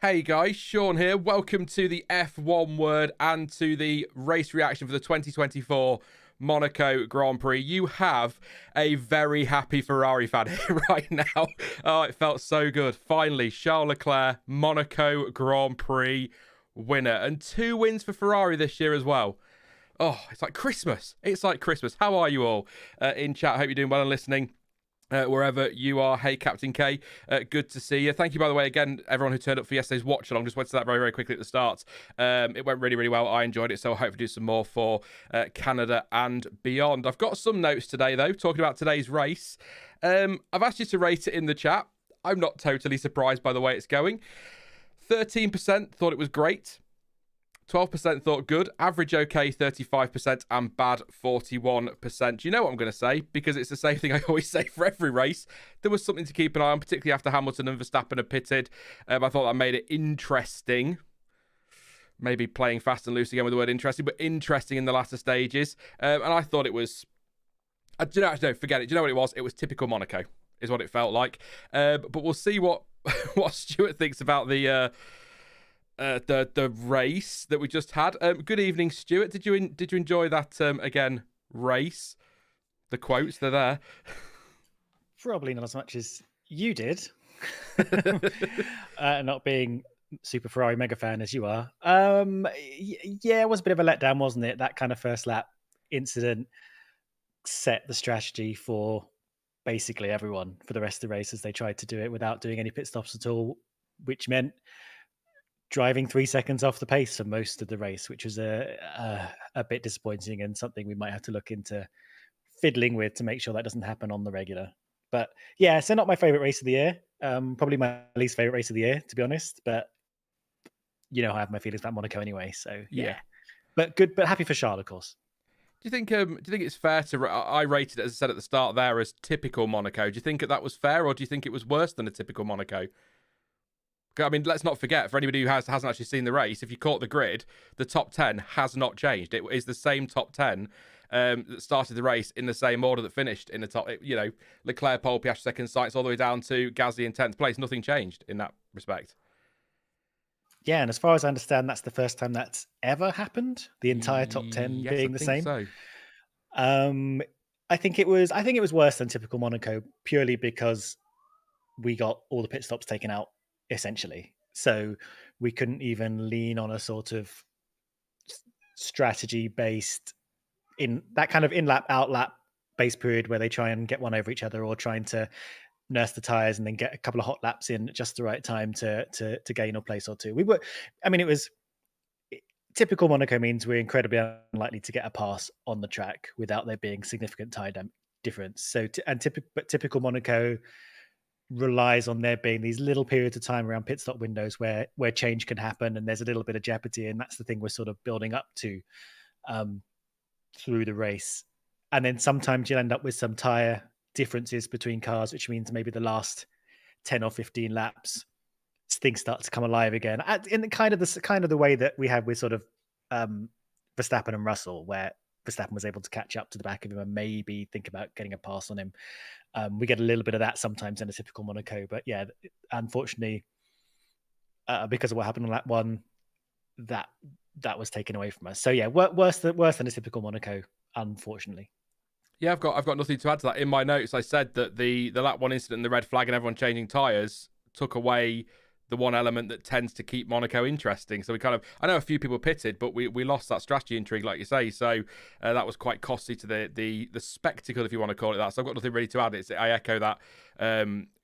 Hey guys, Sean here. Welcome to the F1 word and to the race reaction for the 2024 Monaco Grand Prix. You have a very happy Ferrari fan here right now. Oh, it felt so good. Finally, Charles Leclerc, Monaco Grand Prix winner. And 2 wins for Ferrari this year as well. Oh, it's like Christmas. It's like Christmas. How are you all in chat? Hope you're doing well and listening. Wherever you are. Hey, Captain K, good to see you. Thank you, by the way, again, everyone who turned up for yesterday's watch along. Just went to that very, very quickly at the start. It went really, really well. I enjoyed it, so I'll hopefully do some more for Canada and beyond. I've got some notes today, though, talking about today's race. I've asked you to rate it in the chat. I'm not totally surprised by the way it's going. 13% thought it was great. 12% thought good, average okay 35%, and bad 41%. Do you know what I'm going to say? Because it's the same thing I always say for every race. There was something to keep an eye on, particularly after Hamilton and Verstappen had pitted. I thought that made it interesting. Maybe playing fast and loose again with the word interesting, but interesting in the latter stages. And I thought it was... no, forget it. Do you know what it was? It was typical Monaco, is what it felt like. But we'll see what Stuart thinks about the race that we just had. Good evening, Stuart. Did you enjoy that again race? The quotes, they're there. Probably not as much as you did. Not being super Ferrari mega fan as you are. Yeah, it was a bit of a letdown, wasn't it? That kind of first lap incident set the strategy for basically everyone for the rest of the race as they tried to do it without doing any pit stops at all, which meant driving 3 seconds off the pace for most of the race, which was a bit disappointing and something we might have to look into fiddling with to make sure that doesn't happen on the regular. But yeah, so not my favorite race of the year. Probably my least favorite race of the year, to be honest. But you know, I have my feelings about Monaco anyway. So yeah. But good, but happy for Charles, of course. Do you think it's fair to... I rated it, as I said at the start there, as typical Monaco. Do you think that was fair, or do you think it was worse than a typical Monaco? I mean, let's not forget, for anybody who hasn't actually seen the race, if you caught the grid, the top 10 has not changed. It is the same top 10 that started the race in the same order that finished in the top. Leclerc, pole, Piastri, second, Sainz, all the way down to Gasly in 10th place. Nothing changed in that respect. Yeah, and as far as I understand, that's the first time that's ever happened. The entire top 10 being the same. So. I think it was worse than typical Monaco purely because we got all the pit stops taken out. Essentially, so we couldn't even lean on a sort of strategy based in that kind of in lap out lap base period where they try and get one over each other or trying to nurse the tires and then get a couple of hot laps in at just the right time to gain a place or two. It was typical Monaco means we're incredibly unlikely to get a pass on the track without there being significant tire difference. So typical Monaco relies on there being these little periods of time around pit stop windows where change can happen and there's a little bit of jeopardy, and that's the thing we're sort of building up to through the race. And then sometimes you'll end up with some tire differences between cars, which means maybe the last 10 or 15 laps things start to come alive again in kind of the way that we have with sort of Verstappen and Russell, where Verstappen was able to catch up to the back of him and maybe think about getting a pass on him. We get a little bit of that sometimes in a typical Monaco, but yeah, unfortunately, because of what happened on lap 1, that was taken away from us. So yeah, worse than a typical Monaco, unfortunately. Yeah, I've got nothing to add to that. In my notes, I said that the lap 1 incident and the red flag and everyone changing tyres took away the one element that tends to keep Monaco interesting. So I know a few people pitted, but we lost that strategy intrigue, like you say. So that was quite costly to the spectacle, if you want to call it that. So I've got nothing really to add. I echo that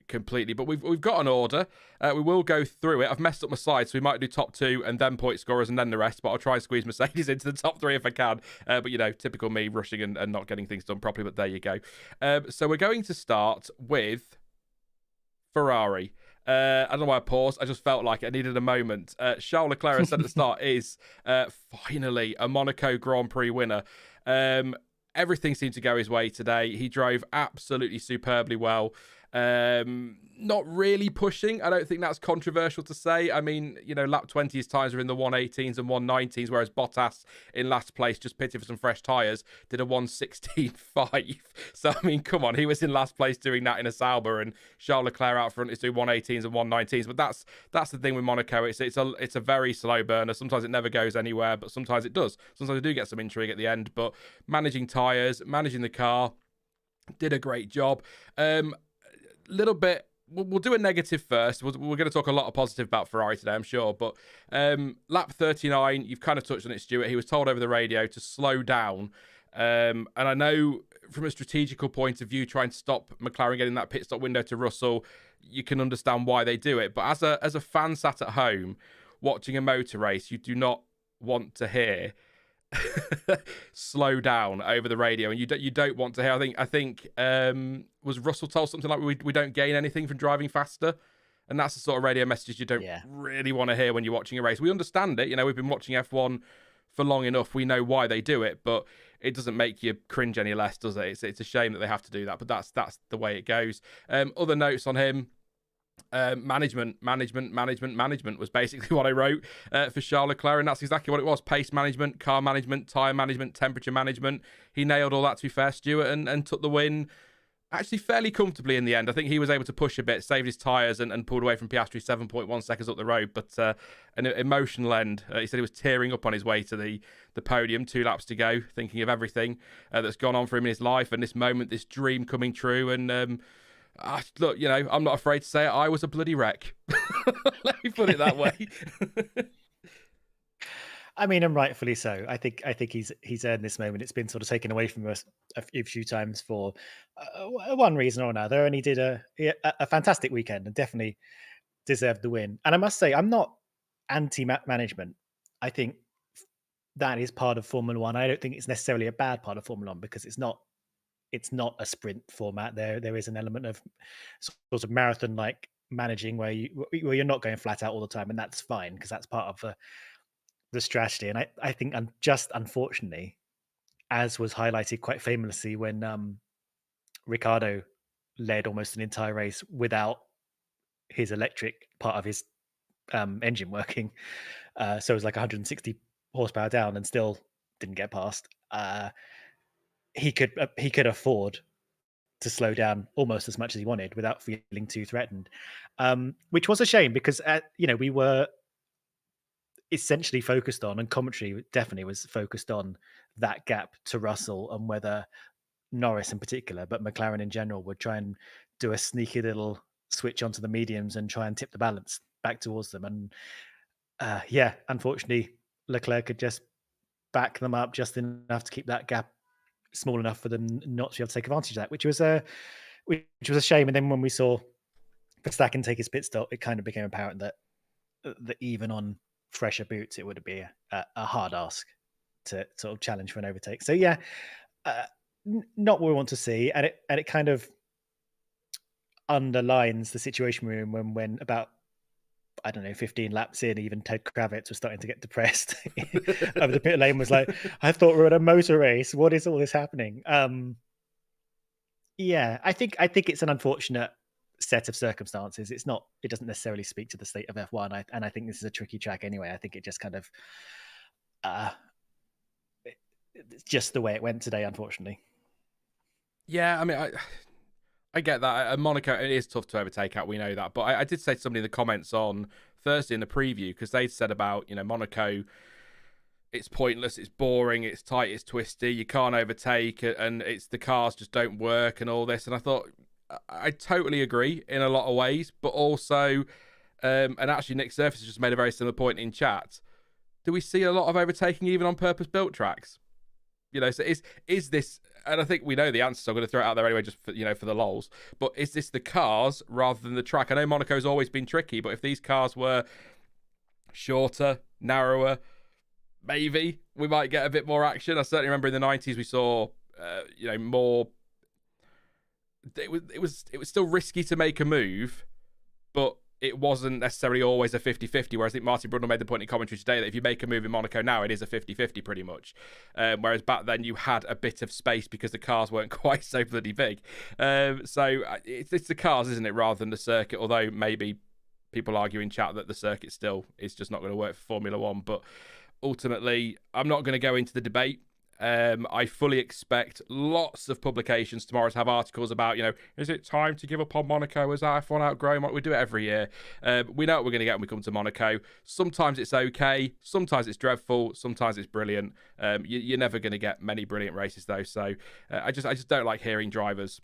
completely. But we've got an order. We will go through it. I've messed up my slide, so we might do top 2 and then point scorers and then the rest. But I'll try and squeeze Mercedes into the top 3 if I can. But typical me rushing and not getting things done properly. But there you go. So we're going to start with Ferrari. I don't know why I paused. I just felt like I needed a moment. Charles Leclerc, I said at the start, is finally a Monaco Grand Prix winner. Everything seemed to go his way today. He drove absolutely superbly well. Not really pushing. I don't think that's controversial to say. I mean, lap 20 his tyres are in the 118s and 119s, whereas Bottas in last place, just pitted for some fresh tyres, did a 116.5. So, I mean, come on, he was in last place doing that in a Sauber, and Charles Leclerc out front is doing 118s and 119s. But that's the thing with Monaco. It's a very slow burner. Sometimes it never goes anywhere, but sometimes it does. Sometimes we do get some intrigue at the end. But managing tyres, managing the car, did a great job. Little bit, we'll do a negative first. We're going to talk a lot of positive about Ferrari today, I'm sure. But lap 39, you've kind of touched on it, Stuart. He was told over the radio to slow down. And I know from a strategical point of view, trying to stop McLaren getting that pit stop window to Russell, you can understand why they do it. But as a fan sat at home watching a motor race, you do not want to hear slow down over the radio, and you don't want to hear. I think was Russell told something like we don't gain anything from driving faster, and that's the sort of radio messages you don't really want to hear when you're watching a race. We understand it, we've been watching F1 for long enough. We know why they do it, but it doesn't make you cringe any less, does it? It's a shame that they have to do that, but that's the way it goes. Other notes on him. Management was basically what I wrote for Charles Leclerc, and that's exactly what it was. Pace management, car management, tyre management, temperature management. He nailed all that, to be fair, Stuart, and took the win actually fairly comfortably in the end. I think he was able to push a bit, saved his tyres, and pulled away from Piastri 7.1 seconds up the road, but an emotional end. He said he was tearing up on his way to the podium, 2 laps to go, thinking of everything that's gone on for him in his life, and this moment, this dream coming true, and look, I'm not afraid to say it. I was a bloody wreck. Let me put it that way. I mean, and rightfully so. I think he's earned this moment. It's been sort of taken away from us a few times for one reason or another, and he did a fantastic weekend and definitely deserved the win. And I must say, I'm not anti-management. I think that is part of Formula One. I don't think it's necessarily a bad part of Formula One, because it's not a sprint format. There is an element of sort of marathon-like managing where you're not going flat out all the time, and that's fine, because that's part of the strategy. And I think, just unfortunately, as was highlighted quite famously when Ricciardo led almost an entire race without his electric part of his engine working, so it was like 160 horsepower down and still didn't get past. He could afford to slow down almost as much as he wanted without feeling too threatened, which was a shame, because we were essentially focused on, and commentary definitely was focused on, that gap to Russell, and whether Norris in particular, but McLaren in general, would try and do a sneaky little switch onto the mediums and try and tip the balance back towards them. And unfortunately, Leclerc could just back them up just enough to keep that gap small enough for them not to be able to take advantage of that, which was a shame. And then when we saw Verstappen take his pit stop, it kind of became apparent that even on fresher boots, it would be a hard ask to sort of challenge for an overtake. So not what we want to see, and it kind of underlines the situation we're in when about, I don't know, 15 laps in, even Ted Kravitz was starting to get depressed over the pit lane, was like, I thought we were at a motor race. What is all this happening? I think it's an unfortunate set of circumstances. It doesn't necessarily speak to the state of F1. And I think this is a tricky track anyway. I think it just kind of, it's just the way it went today, unfortunately. Yeah, I mean, I get that. At Monaco, it is tough to overtake at. We know that. But I did say to somebody in the comments on Thursday in the preview, because they said about, Monaco, it's pointless, it's boring, it's tight, it's twisty, you can't overtake, and it's the cars just don't work and all this. And I thought, I totally agree in a lot of ways, but also, and actually Nick Surface has just made a very similar point in chat. Do we see a lot of overtaking even on purpose-built tracks? So is this, and I think we know the answer, so I'm going to throw it out there anyway, just for, for the lols, but is this the cars rather than the track? I know Monaco's always been tricky, but if these cars were shorter, narrower, maybe we might get a bit more action. I certainly remember in the 90s we saw, more. It was still risky to make a move, but it wasn't necessarily always a 50-50, whereas I think Martin Brundle made the point in commentary today that if you make a move in Monaco now, it is a 50-50 pretty much. Whereas back then you had a bit of space because the cars weren't quite so bloody big. So it's the cars, isn't it, rather than the circuit, although maybe people argue in chat that the circuit still is just not going to work for Formula One. But ultimately, I'm not going to go into the debate. I fully expect lots of publications tomorrow to have articles about, is it time to give up on Monaco? Is F1 outgrown? We do it every year. We know what we're going to get when we come to Monaco. Sometimes it's okay. Sometimes it's dreadful. Sometimes it's brilliant. You're never going to get many brilliant races, though. So I just don't like hearing drivers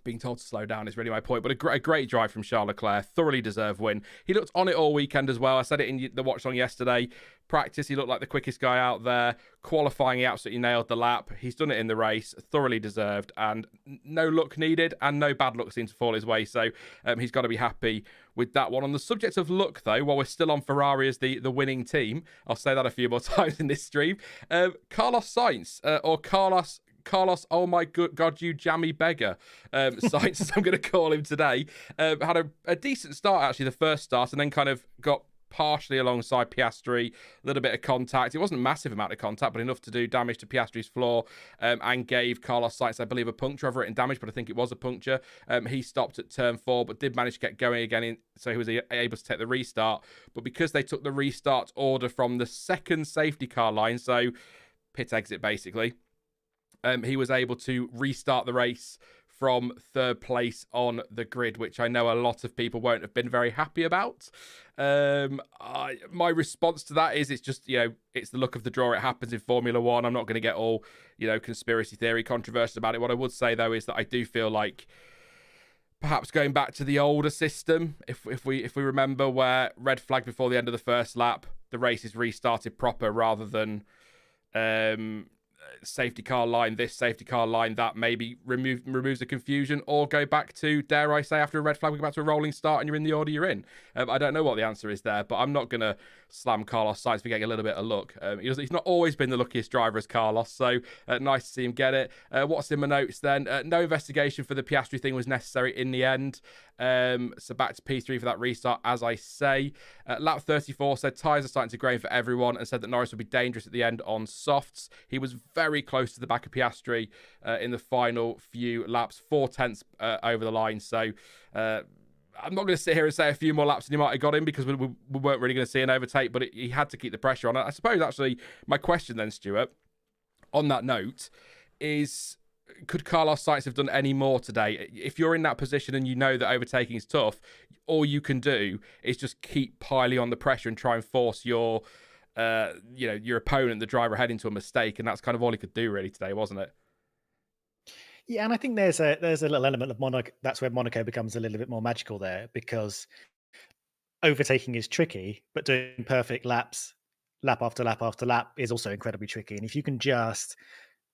being told to slow down is really my point. But a great drive from Charles Leclerc, thoroughly deserved win. He looked on it all weekend as well. I said it in the watch on yesterday. Practice, he looked like the quickest guy out there. Qualifying, he absolutely nailed the lap. He's done it in the race, thoroughly deserved, and no luck needed, and no bad luck seemed to fall his way. So he's got to be happy with that one. On the subject of luck, though, while we're still on Ferrari as the winning team, I'll say that a few more times in this stream. Carlos Sainz, or Carlos, oh my God, you jammy beggar. Sainz, as I'm going to call him today, had a decent start, actually, the first start, and then kind of got partially alongside Piastri, a little bit of contact. It wasn't a massive amount of contact, but enough to do damage to Piastri's floor, and gave Carlos Sainz, I believe, a puncture. I've written damage, but I think it was a puncture. He stopped at turn 4, but did manage to get going again, so he was able to take the restart. But because they took the restart order from the second safety car line, so pit exit basically, he was able to restart the race from third place on the grid, which I know a lot of people won't have been very happy about. My response to that is it's just, it's the luck of the draw. It happens in Formula One. I'm not going to get all, conspiracy theory controversial about it. What I would say, though, is that I do feel like perhaps going back to the older system, if we remember, where red flag before the end of the first lap, the race is restarted proper rather than safety car line this, safety car line that, maybe removes the confusion, or go back to, dare I say, after a red flag, we go back to a rolling start and you're in the order you're in. I don't know what the answer is there, but I'm not going to slam Carlos Sainz for getting a little bit of luck. He's not always been the luckiest driver as Carlos, so nice to see him get it. What's in my notes then? No investigation for the Piastri thing was necessary in the end. So back to P3 for that restart, as I say. Lap 34 said tyres are starting to grain for everyone, and said that Norris would be dangerous at the end on softs. He was very close to the back of Piastri in the final few laps, 4/10 over the line. So I'm not going to sit here and say a few more laps and he might have got in, because we weren't really going to see an overtake, but he had to keep the pressure on. I suppose, actually, my question then, Stuart, on that note, is, could Carlos Sainz have done any more today? If you're in that position and you know that overtaking is tough, all you can do is just keep piling on the pressure and try and force your opponent, the driver, ahead into a mistake, and that's kind of all he could do really today, wasn't it? Yeah, and I think there's a little element of Monaco. That's where Monaco becomes a little bit more magical there, because overtaking is tricky, but doing perfect laps, lap after lap after lap, is also incredibly tricky. And if you can just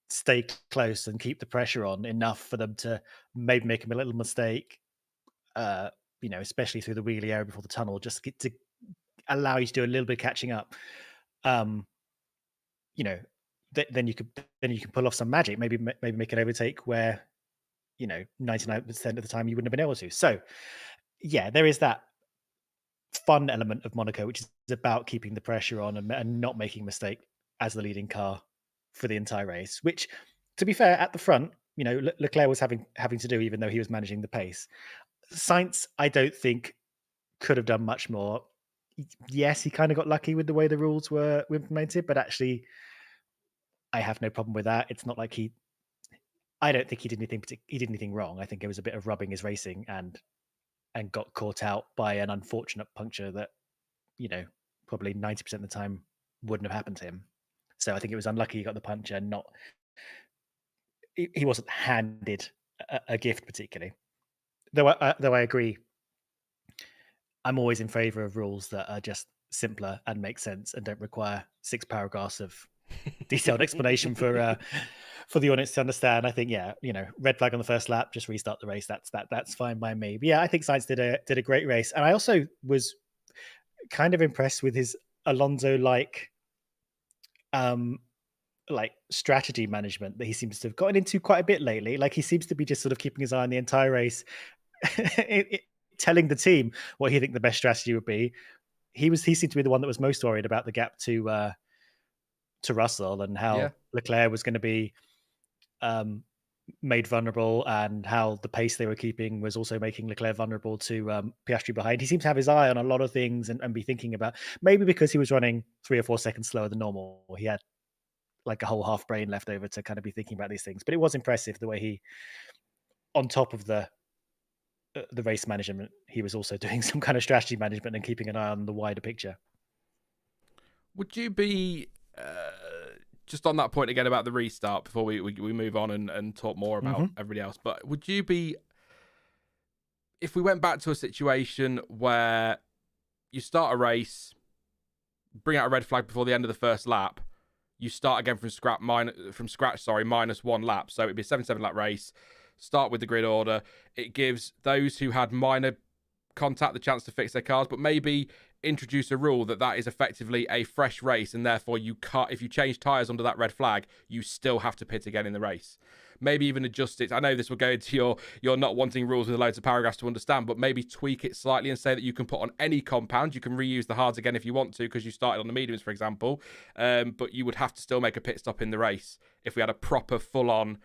stay close and keep the pressure on enough for them to maybe make a little mistake, especially through the wheelie area before the tunnel, just to allow you to do a little bit of catching up, then you can pull off some magic. Maybe make an overtake where 99% of the time you wouldn't have been able to. So yeah, there is that fun element of Monaco, which is about keeping the pressure on and not making a mistake as the leading car for the entire race. Which, to be fair, at the front, Leclerc was having to do, even though he was managing the pace. Sainz, I don't think, could have done much more. Yes, he kind of got lucky with the way the rules were implemented, but actually, I have no problem with that. It's not like I don't think he did anything wrong. I think it was a bit of rubbing his racing and got caught out by an unfortunate puncture that, probably 90% of the time wouldn't have happened to him. So I think it was unlucky he got the puncture, he wasn't handed a gift particularly. Though I agree, I'm always in favor of rules that are just simpler and make sense and don't require 6 paragraphs of detailed explanation for the audience to understand. I think, red flag on the first lap, just restart the race. That's fine by me. But yeah, I think Sainz did a great race, and I also was kind of impressed with his Alonso-like strategy management that he seems to have gotten into quite a bit lately. Like, he seems to be just sort of keeping his eye on the entire race. telling the team what he think the best strategy would be. He seemed to be the one that was most worried about the gap to Russell and how Leclerc was going to be made vulnerable, and how the pace they were keeping was also making Leclerc vulnerable to Piastri behind. He seemed to have his eye on a lot of things and be thinking about, maybe because he was running 3 or 4 seconds slower than normal, he had like a whole half brain left over to kind of be thinking about these things. But it was impressive the way he, on top of the race management, he was also doing some kind of strategy management and keeping an eye on the wider picture. Would you be just on that point again about the restart before we move on and talk more about everybody else, but would you be, if we went back to a situation where you start a race, bring out a red flag before the end of the first lap, you start again from scratch, minus 1 lap, so it'd be a 7 lap race, start with the grid order. It gives those who had minor contact the chance to fix their cars, but maybe introduce a rule that is effectively a fresh race, and therefore you can't, if you change tyres under that red flag, you still have to pit again in the race. Maybe even adjust it. I know this will go into your not wanting rules with loads of paragraphs to understand, but maybe tweak it slightly and say that you can put on any compound. You can reuse the hards again if you want to, because you started on the mediums, for example, but you would have to still make a pit stop in the race if we had a proper full-on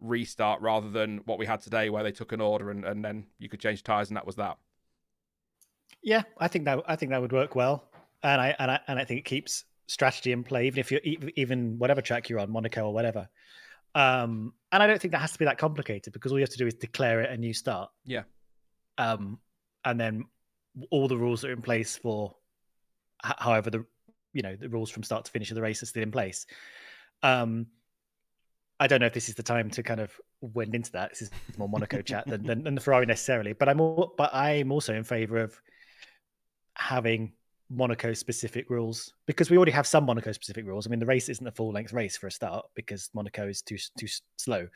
restart, rather than what we had today where they took an order and then you could change tyres and that was that. Yeah, I think that would work well, and I think it keeps strategy in play, even if you're even whatever track you're on, Monaco or whatever. And I don't think that has to be that complicated, because all you have to do is declare it a new start. Yeah. And then all the rules are in place for however the rules from start to finish of the race are still in place. I don't know if this is the time to kind of wend into that. This is more Monaco chat than the Ferrari necessarily, but I'm also in favor of having Monaco specific rules, because we already have some Monaco specific rules. I mean, the race isn't a full length race for a start because Monaco is too slow.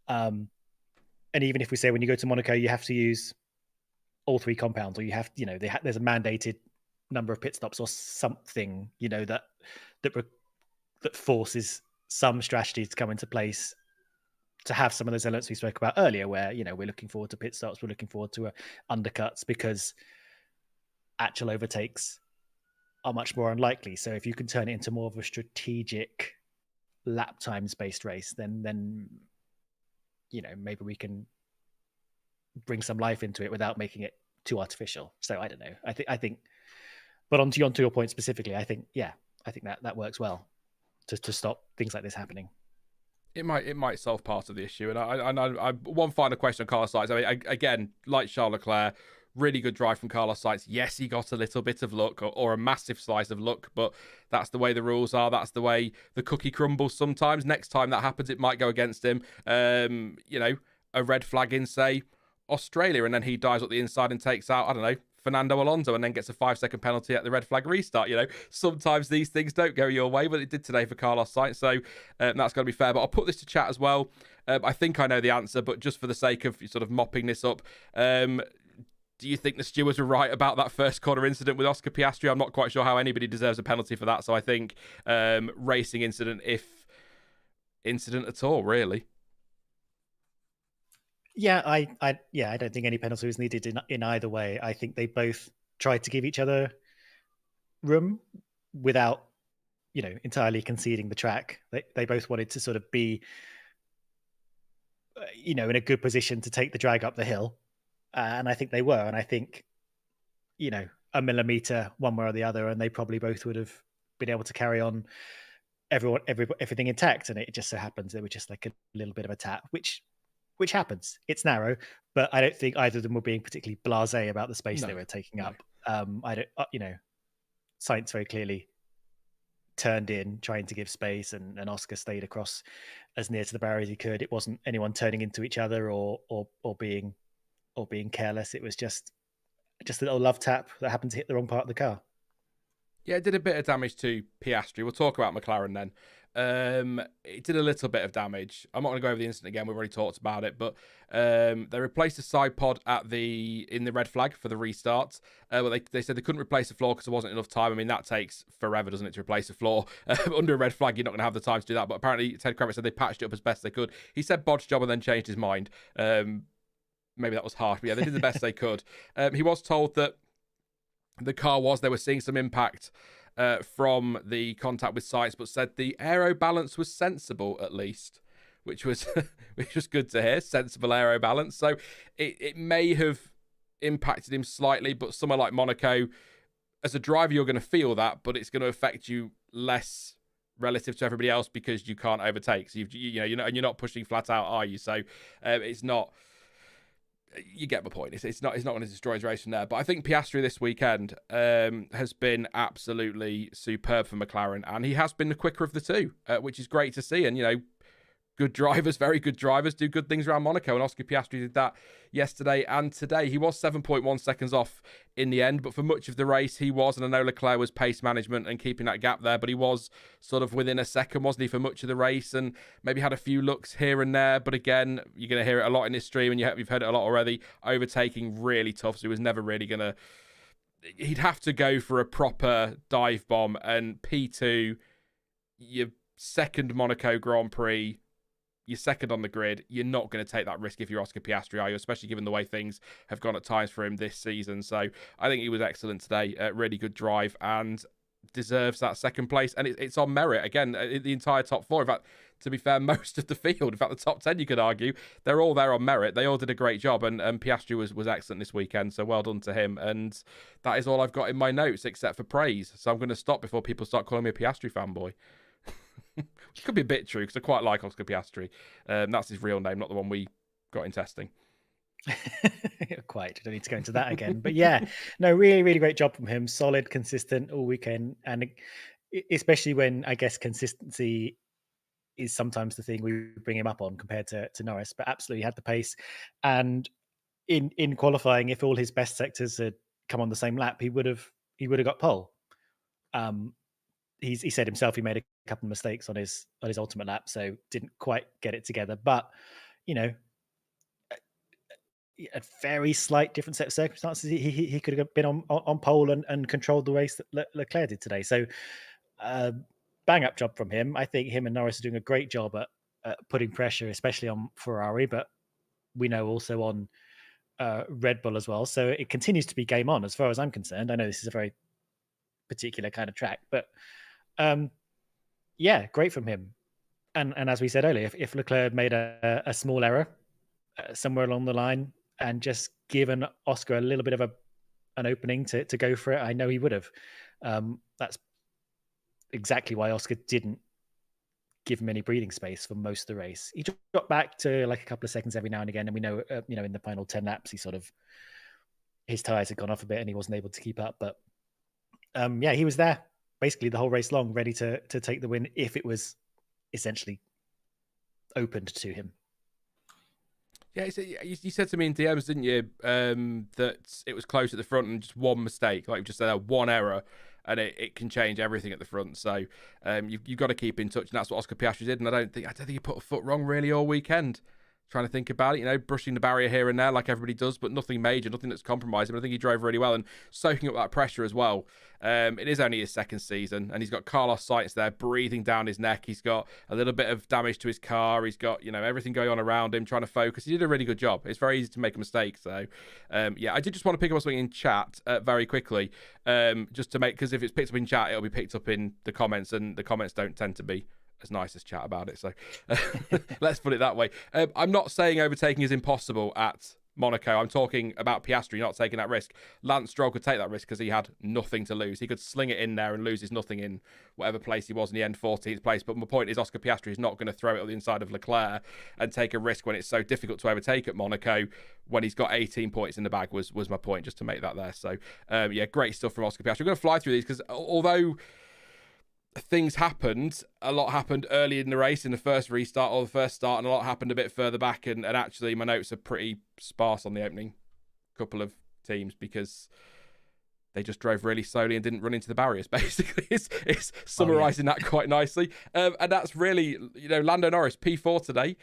And even if we say when you go to Monaco, you have to use all 3 compounds, or you have, there's a mandated number of pit stops or something, that forces some strategy to come into place to have some of those elements we spoke about earlier, where, we're looking forward to pit stops, we're looking forward to undercuts, because actual overtakes are much more unlikely. So if you can turn it into more of a strategic lap times based race, then maybe we can bring some life into it without making it too artificial. So I don't know. I think, but onto your point specifically, I think that works well to stop things like this happening. It might solve part of the issue. And I one final question on Carlos Sainz. I mean, again, like Charles Leclerc, really good drive from Carlos Sainz. Yes, he got a little bit of luck, or a massive slice of luck, but that's the way the rules are. That's the way the cookie crumbles sometimes. Next time that happens, it might go against him. A red flag in, say, Australia, and then he dives up the inside and takes out, I don't know, Fernando Alonso, and then gets a 5-second penalty at the red flag restart. Sometimes these things don't go your way, but it did today for Carlos Sainz, so that's got to be fair. But I'll put this to chat as well. I think I know the answer, but just for the sake of sort of mopping this up, do you think the stewards were right about that first corner incident with Oscar Piastri? I'm not quite sure how anybody deserves a penalty for that, so I think racing incident, if incident at all, really. Yeah, I don't think any penalty was needed in either way. I think they both tried to give each other room without, entirely conceding the track. They both wanted to sort of be, in a good position to take the drag up the hill. And I think they were. And I think, a millimeter one way or the other, and they probably both would have been able to carry on everything intact. And it just so happens there was just like a little bit of a tap, which happens. It's narrow, but I don't think either of them were being particularly blasé about the space they were taking up. Sainz very clearly turned in, trying to give space, and Oscar stayed across as near to the barrier as he could. It wasn't anyone turning into each other or being careless. It was just a little love tap that happened to hit the wrong part of the car. Yeah, it did a bit of damage to Piastri. We'll talk about McLaren then. It did a little bit of damage. I'm not going to go over the incident again. We've already talked about it, but they replaced the side pod in the red flag for the restart. But they said they couldn't replace the floor because there wasn't enough time. I mean, that takes forever, doesn't it, to replace a floor? Under a red flag, you're not going to have the time to do that. But apparently, Ted Kravitz said they patched it up as best they could. He said bodge job and then changed his mind. maybe that was harsh, but yeah, they did the best they could. He was told that the car they were seeing some impact from the contact with Sainz, but said the aero balance was sensible at least, which was good to hear. Sensible aero balance. So it may have impacted him slightly, but somewhere like Monaco, as a driver, you're going to feel that, but it's going to affect you less relative to everybody else because you can't overtake. So you're not pushing flat out, are you? So it's not. You get my point. It's not going to destroy his race from there. But I think Piastri this weekend has been absolutely superb for McLaren, and he has been the quicker of the two, which is great to see. And good drivers, very good drivers, do good things around Monaco, and Oscar Piastri did that yesterday and today. He was 7.1 seconds off in the end, but for much of the race he was, and I know Leclerc was pace management and keeping that gap there, but he was sort of within a second, wasn't he, for much of the race, and maybe had a few looks here and there, but again, you're going to hear it a lot in this stream, and you've heard it a lot already, overtaking really tough, so he was never really going to... He'd have to go for a proper dive bomb, and P2, your second Monaco Grand Prix, you're second on the grid. You're not going to take that risk if you're Oscar Piastri, are you? Especially given the way things have gone at times for him this season. So I think he was excellent today. Really good drive and deserves that second place. And it's on merit. Again, the entire top four. In fact, to be fair, most of the field, in fact, the top 10, you could argue, they're all there on merit. They all did a great job. And Piastri was excellent this weekend. So well done to him. And that is all I've got in my notes except for praise. So I'm going to stop before people start calling me a Piastri fanboy. Which could be a bit true because I quite like Oscar Piastri. That's his real name, not the one we got in testing. Quite. Don't need to go into that again. But yeah, no, really, really great job from him. Solid, consistent all weekend. And especially when I guess consistency is sometimes the thing we bring him up on compared to Norris. But absolutely had the pace. And in qualifying, if all his best sectors had come on the same lap, he would have got pole. He said himself he made a couple of mistakes on his ultimate lap, so didn't quite get it together. But a very slight different set of circumstances. He could have been on pole and controlled the race that Leclerc did today. So bang up job from him. I think him and Norris are doing a great job at putting pressure, especially on Ferrari, but we know also on Red Bull as well. So it continues to be game on as far as I'm concerned. I know this is a very particular kind of track, but yeah, great from him. And as we said earlier, if Leclerc had made a small error somewhere along the line and just given Oscar a little bit of an opening to go for it, I know he would have. That's exactly why Oscar didn't give him any breathing space for most of the race. He got back to like a couple of seconds every now and again, and we know in the final 10 laps his tires had gone off a bit and he wasn't able to keep up. But yeah, he was there basically the whole race long, ready to take the win if it was essentially opened to him. Yeah, you said to me in DMs, didn't you, that it was close at the front and just one mistake, like you just said, one error, and it can change everything at the front. So you've got to keep in touch, and that's what Oscar Piastri did. And I don't think he put a foot wrong really all weekend. Trying to think about it, brushing the barrier here and there like everybody does, but nothing major, nothing that's compromising. But I think he drove really well and soaking up that pressure as well. It is only his second season, and he's got Carlos Sainz there breathing down his neck. He's got a little bit of damage to his car. He's got, everything going on around him, trying to focus. He did a really good job. It's very easy to make a mistake. So, yeah, I did just want to pick up something in chat very quickly, just to make, because if it's picked up in chat, it'll be picked up in the comments, and the comments don't tend to be as nice as chat about it, so let's put it that way. I'm not saying overtaking is impossible at Monaco. I'm talking about Piastri not taking that risk. Lance Stroll could take that risk because he had nothing to lose. He could sling it in there and lose his nothing in whatever place he was in the end, 14th place. But my point is Oscar Piastri is not going to throw it on the inside of Leclerc and take a risk when it's so difficult to overtake at Monaco when he's got 18 points in the bag was my point, just to make that there. So, yeah, great stuff from Oscar Piastri. We're going to fly through these because although things happened, a lot happened early in the race in the first restart or the first start, and a lot happened a bit further back, and actually my notes are pretty sparse on the opening couple of teams because they just drove really slowly and didn't run into the barriers. Basically, it's summarising that quite nicely, and that's really, Lando Norris P4 today,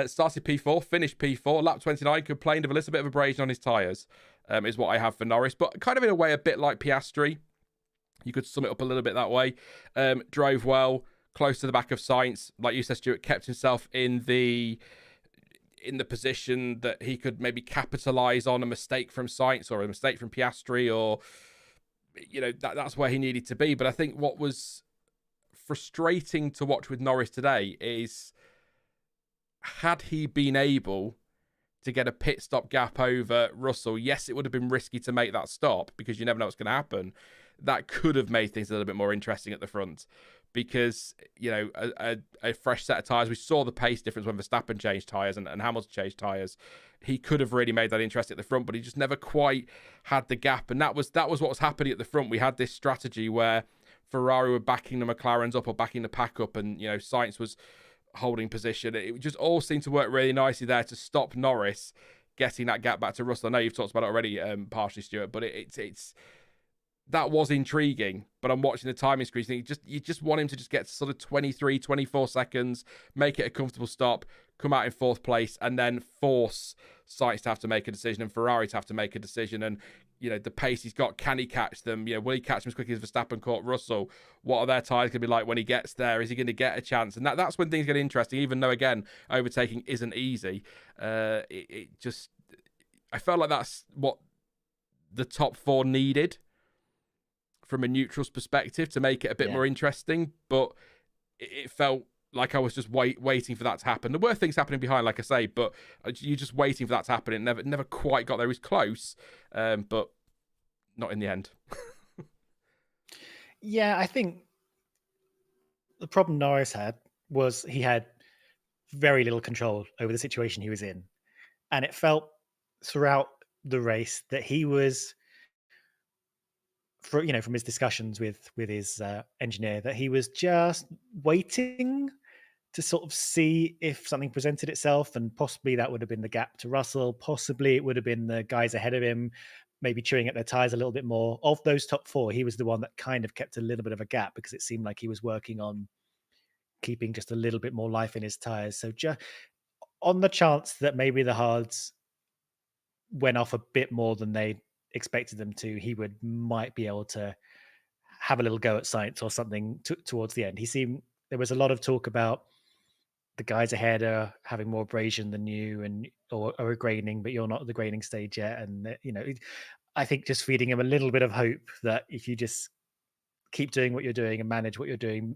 started P4, finished P4, lap 29, complained of a little bit of abrasion on his tyres, is what I have for Norris, but kind of in a way a bit like Piastri. You could sum it up a little bit that way. Drove well, close to the back of Sainz. Like you said, Stuart, kept himself in the in the position that he could maybe capitalise on a mistake from Sainz or a mistake from Piastri, or that's where he needed to be. But I think what was frustrating to watch with Norris today is, had he been able to get a pit stop gap over Russell, yes, it would have been risky to make that stop because you never know what's going to happen. That could have made things a little bit more interesting at the front, because a fresh set of tyres. We saw the pace difference when Verstappen changed tyres and Hamilton changed tyres. He could have really made that interesting at the front, but he just never quite had the gap. And that was what was happening at the front. We had this strategy where Ferrari were backing the McLarens up or backing the pack up, and Sainz was holding position. It just all seemed to work really nicely there to stop Norris getting that gap back to Russell. I know you've talked about it already, partially, Stuart, but it's that was intriguing. But I'm watching the timing screen, you just want him to just get sort of 23, 24 seconds, make it a comfortable stop, come out in fourth place, and then force Sainz to have to make a decision and Ferrari to have to make a decision. And the pace he's got, can he catch them? Will he catch them as quickly as Verstappen caught Russell? What are their tyres going to be like when he gets there? Is he going to get a chance? And that's when things get interesting, even though, again, overtaking isn't easy. I felt like that's what the top four needed from a neutral's perspective to make it a bit more interesting. But it felt like I was just waiting for that to happen. There were things happening behind, like I say, but you're just waiting for that to happen. It never quite got there. It was close, but not in the end. Yeah, I think the problem Norris had was he had very little control over the situation he was in. And it felt throughout the race that he was, from his discussions with his engineer, that he was just waiting to sort of see if something presented itself, and possibly that would have been the gap to Russell. Possibly it would have been the guys ahead of him, maybe chewing at their tires a little bit more. Of those top four, he was the one that kind of kept a little bit of a gap because it seemed like he was working on keeping just a little bit more life in his tires. So just on the chance that maybe the hards went off a bit more than they expected them to, he might be able to have a little go at Sainz or something towards the end. There was a lot of talk about the guys ahead are having more abrasion than you, or are graining, but you're not at the graining stage yet. And I think just feeding him a little bit of hope that if you just keep doing what you're doing and manage what you're doing,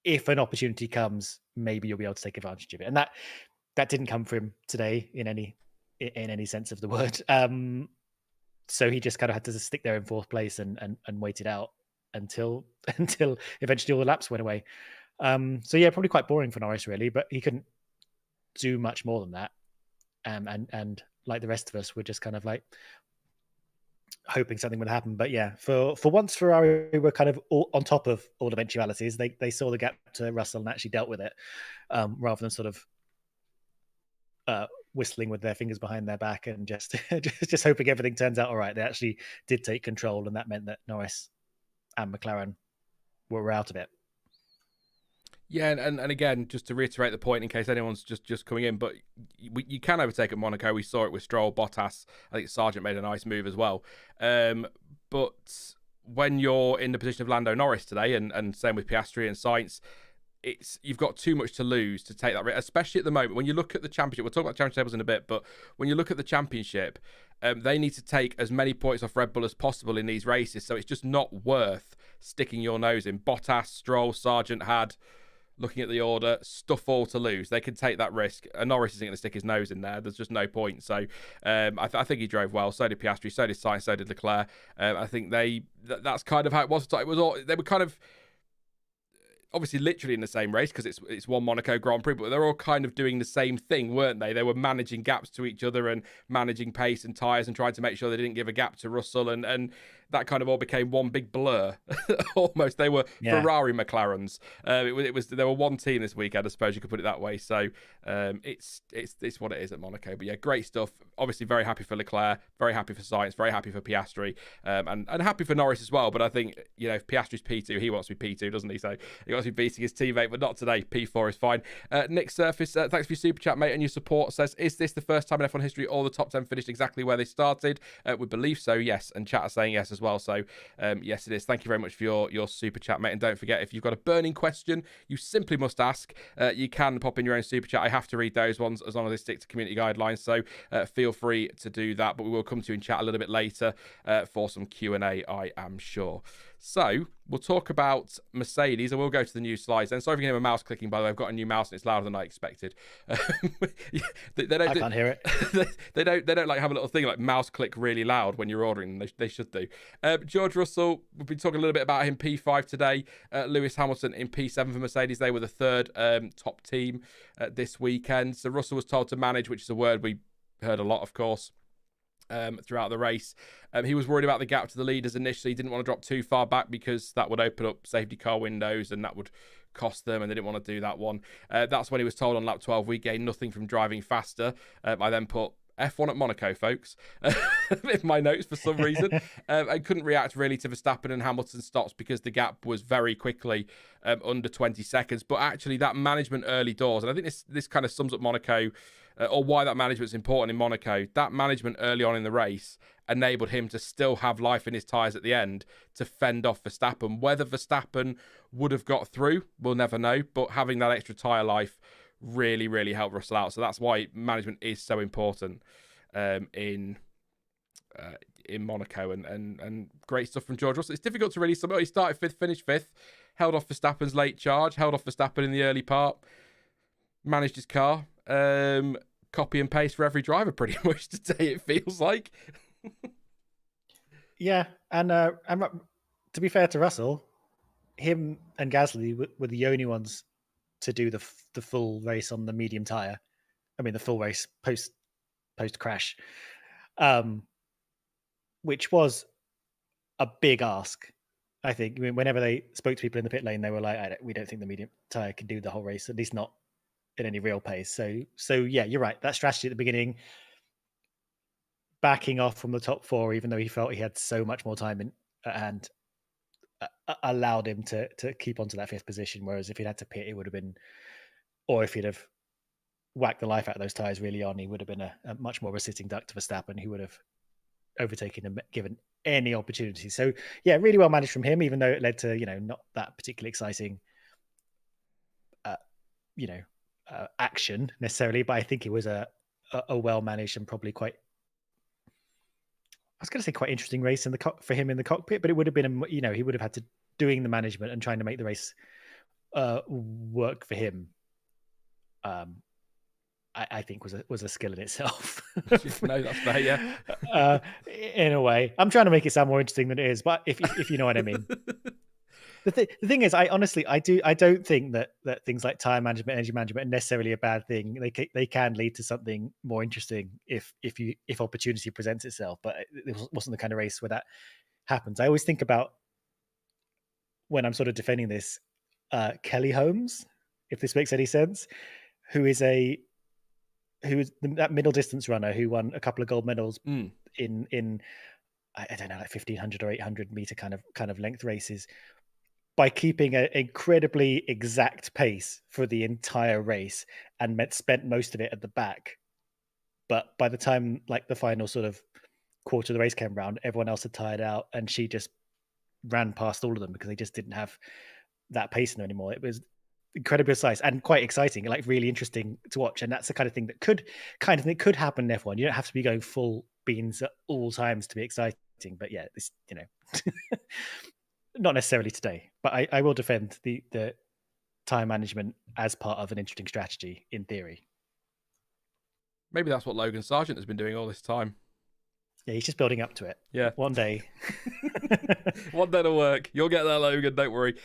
if an opportunity comes, maybe you'll be able to take advantage of it. And that didn't come for him today in any sense of the word. So he just kind of had to stick there in fourth place and wait it out until eventually all the laps went away. So yeah, probably quite boring for Norris, really, but he couldn't do much more than that. And like the rest of us, we're just kind of like hoping something would happen. But yeah, for once, Ferrari were kind of on top of all eventualities. They saw the gap to Russell and actually dealt with it, rather than sort of whistling with their fingers behind their back and just hoping everything turns out all right. They actually did take control, and that meant that Norris and McLaren were out of it. Yeah, and again, just to reiterate the point in case anyone's just coming in, but you can overtake at Monaco. We saw it with Stroll, Bottas. I think Sargeant made a nice move as well. But when you're in the position of Lando Norris today, and same with Piastri and Sainz, you've got too much to lose to take that risk, especially at the moment. When you look at the championship, we'll talk about championship tables in a bit, but when you look at the championship, they need to take as many points off Red Bull as possible in these races, so it's just not worth sticking your nose in. Bottas, Stroll, Sargeant had, looking at the order, stuff all to lose. They can take that risk. Norris isn't going to stick his nose in there. There's just no point. So I think he drove well. So did Piastri. So did Sainz. So did Leclerc. I think that's kind of how it was. They were kind of obviously literally in the same race because it's one Monaco Grand Prix, but they're all kind of doing the same thing, weren't they? They were managing gaps to each other and managing pace and tyres and trying to make sure they didn't give a gap to Russell, and that kind of all became one big blur. Almost. They were Ferrari McLarens. They were one team this weekend, I suppose you could put it that way. So it's what it is at Monaco. But yeah, great stuff. Obviously very happy for Leclerc, very happy for Sainz, very happy for Piastri, and happy for Norris as well. But I think, if Piastri's P2, he wants to be P2, doesn't he? So he wants to be beating his teammate, but not today. P4 is fine. Nick Surface, thanks for your super chat, mate, and your support. Says, is this the first time in F1 history all the top 10 finished exactly where they started? We believe so, yes. And chat are saying yes as as well. So yes, it is. Thank you very much for your super chat, mate. And don't forget, if you've got a burning question you simply must ask, you can pop in your own super chat. I have to read those ones as long as they stick to community guidelines, so feel free to do that. But we will come to you in chat a little bit later for some Q&A, I am sure. So we'll talk about Mercedes, and we'll go to the new slides. And sorry if you can hear my mouse clicking, by the way. I've got a new mouse and it's louder than I expected. I can't hear it. They don't like have a little thing like mouse click really loud when you're ordering. They should do. George Russell, we've been talking a little bit about him. P5 today. Lewis Hamilton in P7 for Mercedes. They were the third top team this weekend. So Russell was told to manage, which is a word we heard a lot, of course, throughout the race. He was worried about the gap to the leaders initially. He didn't want to drop too far back because that would open up safety car windows and that would cost them, and they didn't want to do that one. That's when he was told on lap 12, we gained nothing from driving faster. I then put F1 at Monaco, folks, in my notes for some reason. I couldn't react really to Verstappen and Hamilton stops because the gap was very quickly under 20 seconds. But actually that management early doors, and I think this kind of sums up Monaco, or why that management's important in Monaco. That management early on in the race enabled him to still have life in his tyres at the end to fend off Verstappen. Whether Verstappen would have got through, we'll never know, but having that extra tyre life really, really helped Russell out. So that's why management is so important in Monaco, and great stuff from George Russell. It's difficult to really sum up. He started fifth, finished fifth, held off Verstappen's late charge, held off Verstappen in the early part, managed his car. Copy and paste for every driver pretty much today, it feels like. Yeah, and to be fair to Russell, him and Gasly were the only ones to do the full race on the medium tyre. I mean, the full race post crash, which was a big ask. I think. I mean, whenever they spoke to people in the pit lane, they were like, "We don't think the medium tyre can do the whole race, at least not in any real pace." So yeah, you're right. That strategy at the beginning, backing off from the top four, even though he felt he had so much more time and allowed him to keep on to that fifth position. Whereas if he'd had to pit, it would have been, or if he'd have whacked the life out of those tyres really on, he would have been a much more of a sitting duck to Verstappen, who would have overtaken him given any opportunity. So yeah, really well managed from him, even though it led to, not that particularly exciting, action necessarily, but I think it was a well managed and probably quite, I was going to say quite interesting race for him in the cockpit, but it would have been, he would have had to doing the management and trying to make the race work for him. I think was a skill in itself. No, that's fair, yeah. In a way, I'm trying to make it sound more interesting than it is, but if you know what I mean. The thing is, I don't think that things like tire management, energy management are necessarily a bad thing. They can lead to something more interesting if opportunity presents itself. But it wasn't the kind of race where that happens. I always think about, when I'm sort of defending this, Kelly Holmes, if this makes any sense, who is that middle distance runner who won a couple of gold medals in I don't know, like 1500 or 800 meter kind of length races, by keeping an incredibly exact pace for the entire race and spent most of it at the back. But by the time like the final sort of quarter of the race came around, everyone else had tired out, and she just ran past all of them because they just didn't have that pace in them anymore. It was incredibly precise and quite exciting, like really interesting to watch. And that's the kind of thing that could happen in F1. You don't have to be going full beans at all times to be exciting. But yeah, this, not necessarily today, but I will defend the time management as part of an interesting strategy in theory. Maybe that's what Logan Sargeant has been doing all this time. Yeah, he's just building up to it. Yeah. One day. One day to work. You'll get there, Logan. Don't worry.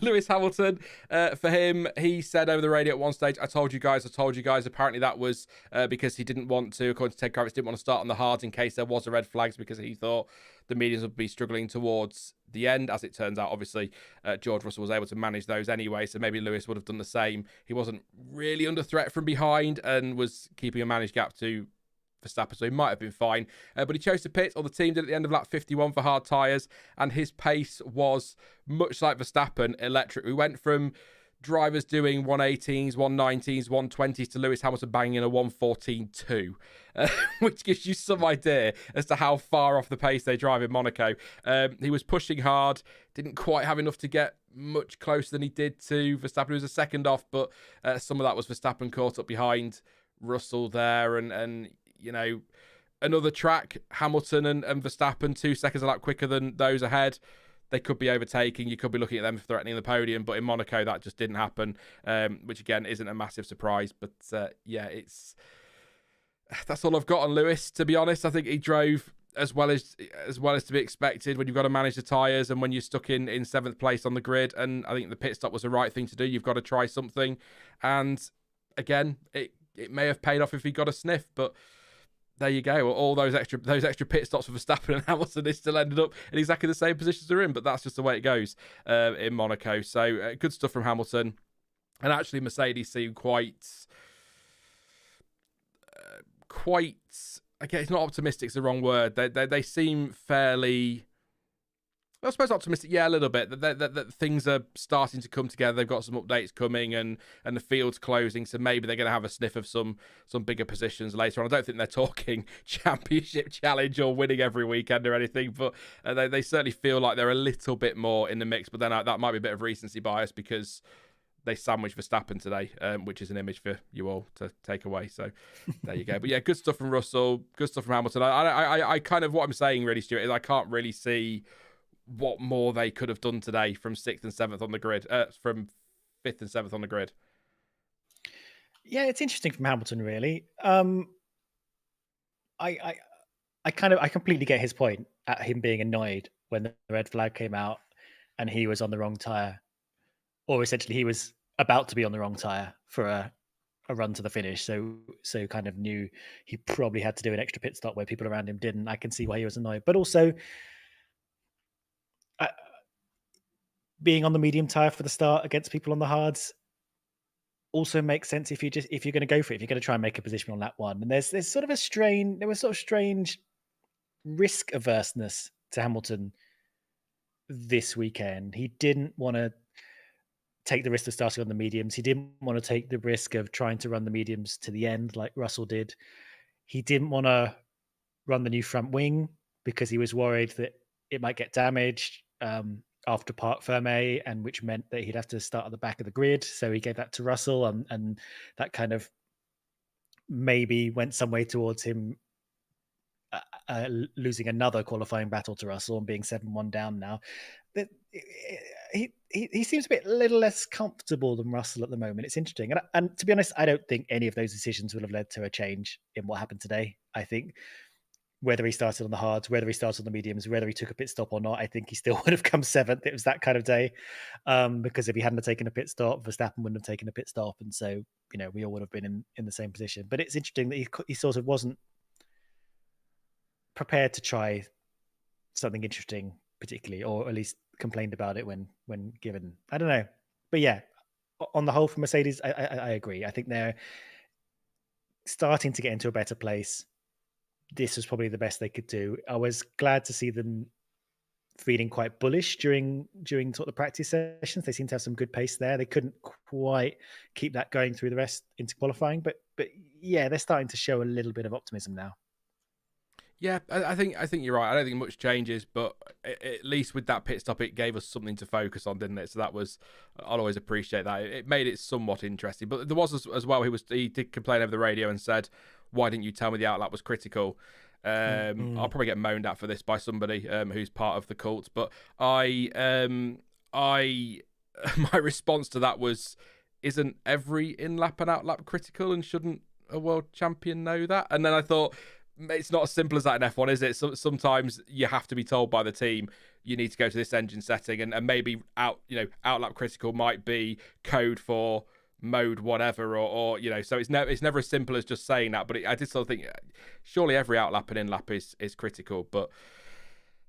Lewis Hamilton, for him, he said over the radio at one stage, I told you guys. Apparently that was because he didn't want to, according to Ted Kravitz, didn't want to start on the hards in case there was a red flags, because he thought the mediums would be struggling towards the end. As it turns out, obviously, George Russell was able to manage those anyway, so maybe Lewis would have done the same. He wasn't really under threat from behind and was keeping a managed gap to Verstappen, so he might have been fine. But he chose to pit, or the team did at the end of lap 51 for hard tyres, and his pace was much like Verstappen, electric. We went from drivers doing 118s, 119s, 120s to Lewis Hamilton banging in a 114.2, which gives you some idea as to how far off the pace they drive in Monaco. He was pushing hard, didn't quite have enough to get much closer than he did to Verstappen. He was a second off, but some of that was Verstappen caught up behind Russell there. And you know, another track, Hamilton and Verstappen 2 seconds a lap quicker than those ahead. They could be overtaking. You could be looking at them threatening the podium, but in Monaco that just didn't happen, which again isn't a massive surprise. But that's all I've got on Lewis. To be honest, I think he drove as well as to be expected when you've got to manage the tyres and when you're stuck in 7th place on the grid. And I think the pit stop was the right thing to do. You've got to try something, and again, it may have paid off if he got a sniff, but. There you go. All those extra pit stops for Verstappen and Hamilton, they still ended up in exactly the same positions they're in, but that's just the way it goes in Monaco. So good stuff from Hamilton. And actually, Mercedes seemed quite, okay, it's not optimistic, it's the wrong word. They seem fairly, I suppose optimistic, yeah, a little bit. That things are starting to come together. They've got some updates coming, and the field's closing, so maybe they're going to have a sniff of some bigger positions later on. I don't think they're talking championship challenge or winning every weekend or anything, but they certainly feel like they're a little bit more in the mix. But then that might be a bit of recency bias because they sandwiched Verstappen today, which is an image for you all to take away. So there you go. But yeah, good stuff from Russell, good stuff from Hamilton. I kind of, what I'm saying really, Stuart, is I can't really see what more they could have done today from 6th and 7th on the grid, from 5th and 7th on the grid. Yeah, it's interesting from Hamilton, really. I completely get his point at him being annoyed when the red flag came out and he was on the wrong tyre, or essentially he was about to be on the wrong tyre for a run to the finish. So kind of knew he probably had to do an extra pit stop where people around him didn't. I can see why he was annoyed, but also. Being on the medium tire for the start against people on the hards also makes sense if you're going to go for it, if you're going to try and make a position on lap 1. And there was sort of strange risk averseness to Hamilton this weekend. He didn't want to take the risk of starting on the mediums. He didn't want to take the risk of trying to run the mediums to the end like Russell did. He didn't want to run the new front wing because he was worried that it might get damaged after Parc Fermé, and which meant that he'd have to start at the back of the grid. So he gave that to Russell, and that kind of maybe went some way towards him losing another qualifying battle to Russell and being 7-1 down now. He seems a little less comfortable than Russell at the moment. It's interesting. And to be honest, I don't think any of those decisions would have led to a change in what happened today. I think whether he started on the hards, whether he started on the mediums, whether he took a pit stop or not, I think he still would have come 7th. It was that kind of day. Because if he hadn't taken a pit stop, Verstappen wouldn't have taken a pit stop. And so, we all would have been in the same position. But it's interesting that he sort of wasn't prepared to try something interesting, particularly, or at least complained about it when given. I don't know. But yeah, on the whole, for Mercedes, I agree. I think they're starting to get into a better place. This was probably the best they could do. I was glad to see them feeling quite bullish during sort of the practice sessions. They seem to have some good pace there. They couldn't quite keep that going through the rest into qualifying, but yeah, they're starting to show a little bit of optimism now. Yeah, I think you're right. I don't think much changes, but at least with that pit stop, it gave us something to focus on, didn't it? So I'll always appreciate that. It made it somewhat interesting. But there was as well, he did complain over the radio and said, "Why didn't you tell me the outlap was critical?" I'll probably get moaned at for this by somebody who's part of the cult. But my response to that was, "Isn't every in-lap and outlap critical, and shouldn't a world champion know that?" And then I thought, it's not as simple as that in F1, is it? Sometimes you have to be told by the team you need to go to this engine setting, and maybe outlap critical might be code for mode whatever, or so it's never as simple as just saying that. But I did sort of think surely every outlap and in-lap is critical. But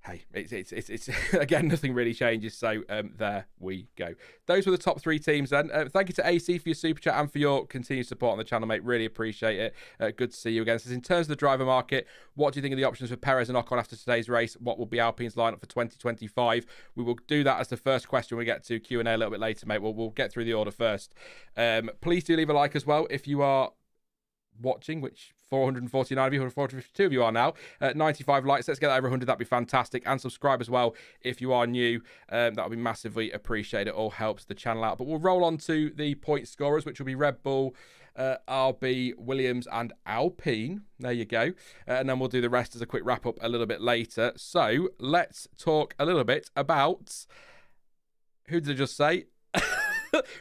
hey, it's again, nothing really changes. So there we go. Those were the top 3 teams then. Thank you to AC for your super chat and for your continued support on the channel, mate. Really appreciate it. Good to see you again. So in terms of the driver market, what do you think of the options for Perez and Ocon after today's race? What will be Alpine's lineup for 2025? We will do that as the first question we get to Q&A a little bit later, mate. We'll get through the order first. Please do leave a like as well if you are watching, which 449 of you, or 452 of you are now. 95 likes, let's get that over 100. That'd be fantastic. And subscribe as well if you are new. That would be massively appreciated. It all helps the channel out. But we'll roll on to the point scorers, which will be Red Bull, RB, Williams and Alpine. There you go. And then we'll do the rest as a quick wrap up a little bit later. So let's talk a little bit about, who did I just say?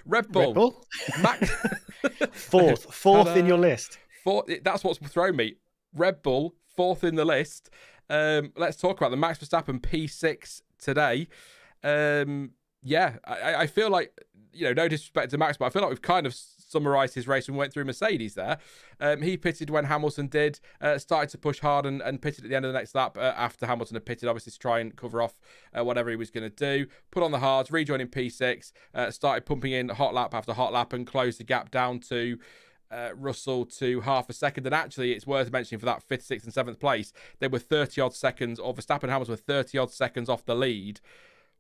Red Bull. Red Bull? Max. fourth in your list. That's what's thrown me. Red Bull, 4th in the list. Let's talk about the Max Verstappen P6 today. I feel like, no disrespect to Max, but I feel like we've kind of summarised his race and went through Mercedes there. He pitted when Hamilton did, started to push hard and pitted at the end of the next lap after Hamilton had pitted, obviously to try and cover off whatever he was going to do. Put on the hards, rejoining P6, started pumping in hot lap after hot lap and closed the gap down to Russell to half a second. And actually, it's worth mentioning for that 5th, 6th and 7th place, they were 30-odd seconds, or Verstappen and Hamilton were 30-odd seconds off the lead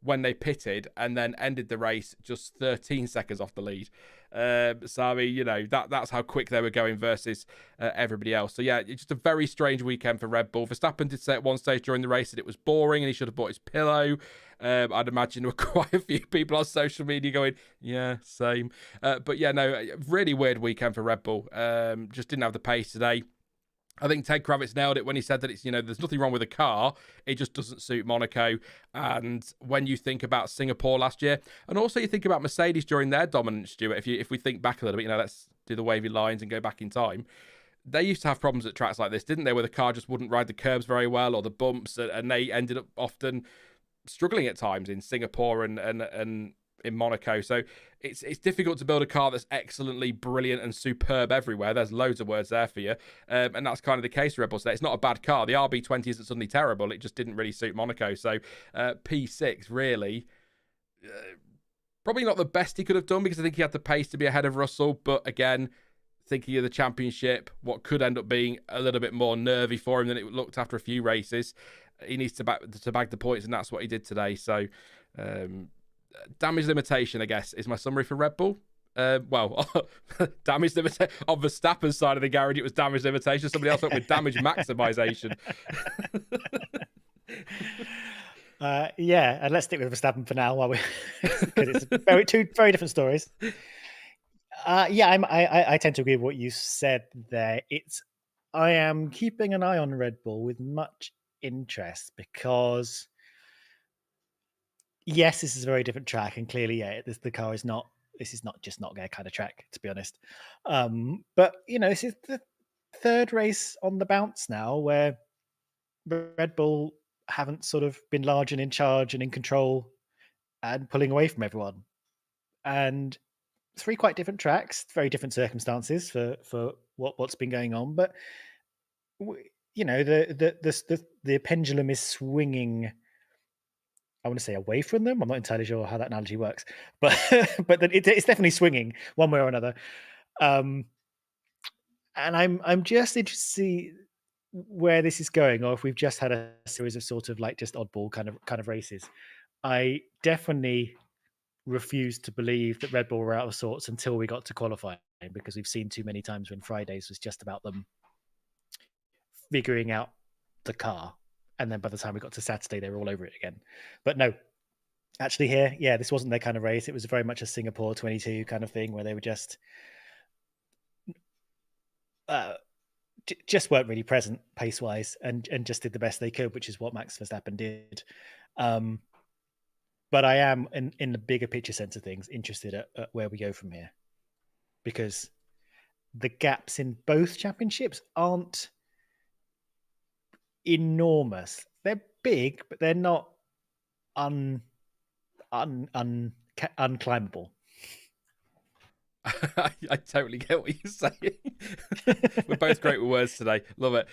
when they pitted, and then ended the race just 13 seconds off the lead. So, I mean, that's how quick they were going versus everybody else. So, yeah, it's just a very strange weekend for Red Bull. Verstappen did say at one stage during the race that it was boring and he should have bought his pillow. I'd imagine there were quite a few people on social media going, yeah, same. But, yeah, no, really weird weekend for Red Bull. Just didn't have the pace today. I think Ted Kravitz nailed it when he said that it's, there's nothing wrong with the car. It just doesn't suit Monaco. And when you think about Singapore last year, and also you think about Mercedes during their dominance, Stuart, if we think back a little bit, let's do the wavy lines and go back in time. They used to have problems at tracks like this, didn't they? Where the car just wouldn't ride the curbs very well or the bumps, and they ended up often struggling at times in Singapore and in Monaco. So it's difficult to build a car that's excellently brilliant and superb everywhere. There's loads of words there for you. And that's kind of the case for Red Bull today. It's not a bad car. The RB20 isn't suddenly terrible. It just didn't really suit Monaco. So P6 really, probably not the best he could have done, because I think he had the pace to be ahead of Russell. But again, thinking of the championship, what could end up being a little bit more nervy for him than it looked after a few races, he needs to bag the points, and that's what he did today. So damage limitation, I guess, is my summary for Red Bull. Damage limitation on Verstappen's side of the garage, it was damage limitation. Somebody else went with damage maximization. And let's stick with Verstappen for now, while because it's two very different stories. I tend to agree with what you said there. I am keeping an eye on Red Bull with much interest, because yes, this is a very different track, and clearly, the car is not. This is not their kind of track, to be honest. But this is the 3rd race on the bounce now where Red Bull haven't sort of been large and in charge and in control and pulling away from everyone. And 3 quite different tracks, very different circumstances for what's been going on. But the pendulum is swinging. I want to say away from them. I'm not entirely sure how that analogy works, but it's definitely swinging one way or another. And I'm just interested to see where this is going, or if we've just had a series of sort of like just oddball kind of races. I definitely refuse to believe that Red Bull were out of sorts until we got to qualifying, because we've seen too many times when Fridays was just about them figuring out the car. And then by the time we got to Saturday, they were all over it again. But no, actually here, this wasn't their kind of race. It was very much a Singapore 22 kind of thing, where they were just weren't really present pace-wise and just did the best they could, which is what Max Verstappen did. But I am, in the bigger picture sense of things, interested at where we go from here. Because the gaps in both championships aren't enormous. They're big, but they're not unclimbable. I totally get what you're saying. We're both great with words today. Love it.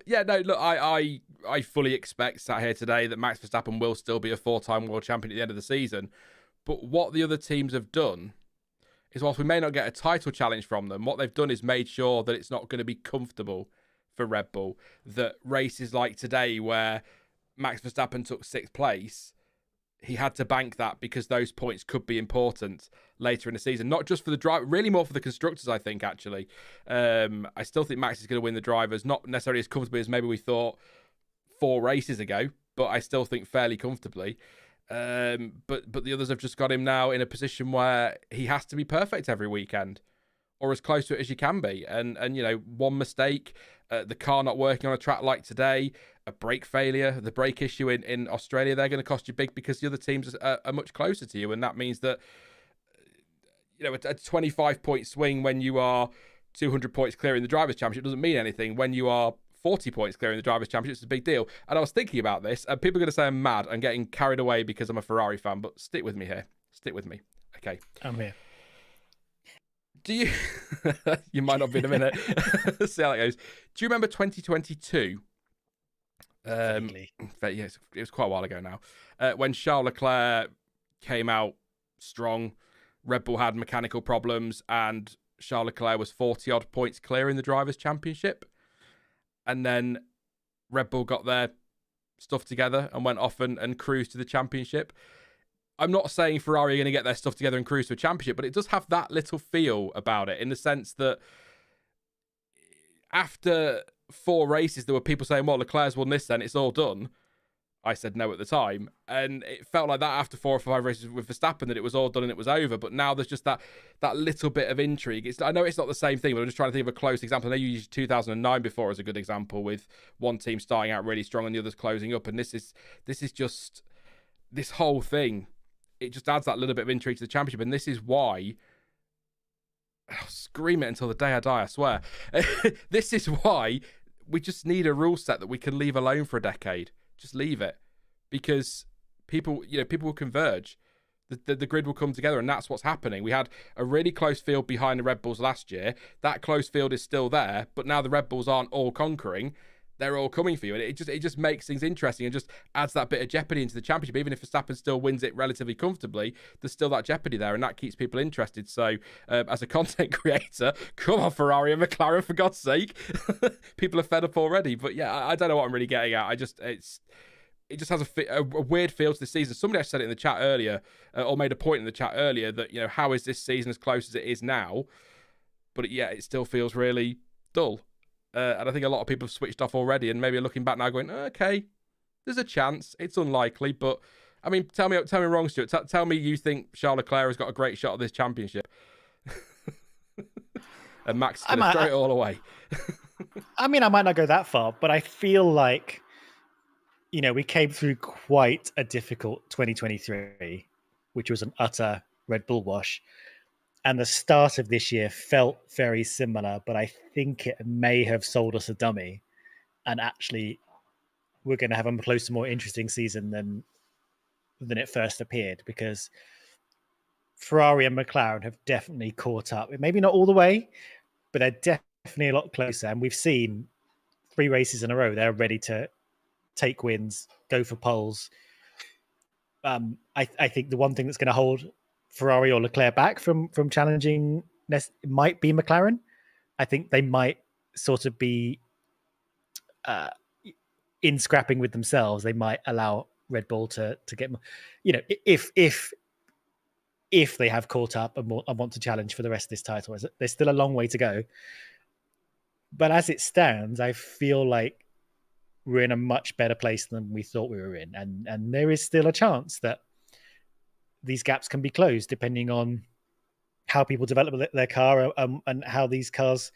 Yeah, no, look, I fully expect sat here today that Max Verstappen will still be a 4-time world champion at the end of the season. But what the other teams have done is, whilst we may not get a title challenge from them, what they've done is made sure that it's not going to be comfortable for Red Bull. That races like today, where Max Verstappen took 6th place, he had to bank that because those points could be important later in the season. Not just for the driver, really more for the constructors, I think, actually. I still think Max is going to win the drivers, not necessarily as comfortably as maybe we thought 4 races ago, but I still think fairly comfortably. But the others have just got him now in a position where he has to be perfect every weekend, or as close to it as you can be. And one mistake, the car not working on a track like today, a brake failure, the brake issue in Australia, they're going to cost you big because the other teams are much closer to you. And that means that, a 25-point swing when you are 200 points clear in the Drivers' Championship doesn't mean anything. When you are 40 points clear in the Drivers' Championship, it's a big deal. And I was thinking about this, and people are going to say I'm mad and getting carried away because I'm a Ferrari fan, but stick with me here. Stick with me. Okay. I'm here. Do you... you might not be in a minute. See how that goes. Do you remember 2022? Yeah, it was quite a while ago now. When Charles Leclerc came out strong, Red Bull had mechanical problems, and Charles Leclerc was 40-odd points clear in the Drivers' Championship. And then Red Bull got their stuff together and went off and cruised to the championship. I'm not saying Ferrari are going to get their stuff together and cruise to a championship, but it does have that little feel about it, in the sense that after 4 races, there were people saying, well, Leclerc's won this then, it's all done. I said no at the time. And it felt like that after 4 or 5 races with Verstappen, that it was all done and it was over. But now there's just that little bit of intrigue. I know it's not the same thing, but I'm just trying to think of a close example. I know you used 2009 before as a good example, with one team starting out really strong and the others closing up. And this is just this whole thing. It just adds that little bit of intrigue to the championship. And this is why, I'll scream it until the day I die, I swear. This is why we just need a rule set that we can leave alone for a decade. Just leave it, because people will converge. The grid will come together, and that's what's happening. We had a really close field behind the Red Bulls last year. That close field is still there, but now the Red Bulls aren't all conquering. They're all coming for you, and it just makes things interesting and just adds that bit of jeopardy into the championship. Even if Verstappen still wins it relatively comfortably, there's still that jeopardy there, and that keeps people interested. So, as a content creator, come on, Ferrari and McLaren, for God's sake. People are fed up already. But yeah, I don't know what I'm really getting at. It just has a weird feel to this season. Somebody actually said it in the chat earlier, or made a point in the chat earlier, that how is this season as close as it is now? But it still feels really dull. And I think a lot of people have switched off already, and maybe are looking back now going, okay, there's a chance. It's unlikely, but I mean, tell me wrong, Stuart. Tell me you think Charles Leclerc has got a great shot at this championship. And Max is going to throw it all away. I mean, I might not go that far, but I feel like, we came through quite a difficult 2023, which was an utter Red Bull wash. And the start of this year felt very similar, but I think it may have sold us a dummy. And actually, we're going to have a close to more interesting season than it first appeared, because Ferrari and McLaren have definitely caught up. Maybe not all the way, but they're definitely a lot closer. And we've seen 3 races in a row. They're ready to take wins, go for poles. I think the one thing that's going to hold Ferrari or Leclerc back from challenging might be McLaren. I think they might sort of be in scrapping with themselves. They might allow Red Bull to get, if they have caught up and want to challenge for the rest of this title. There's still a long way to go. But as it stands, I feel like we're in a much better place than we thought we were in. And there is still a chance that these gaps can be closed depending on how people develop their car and how these cars'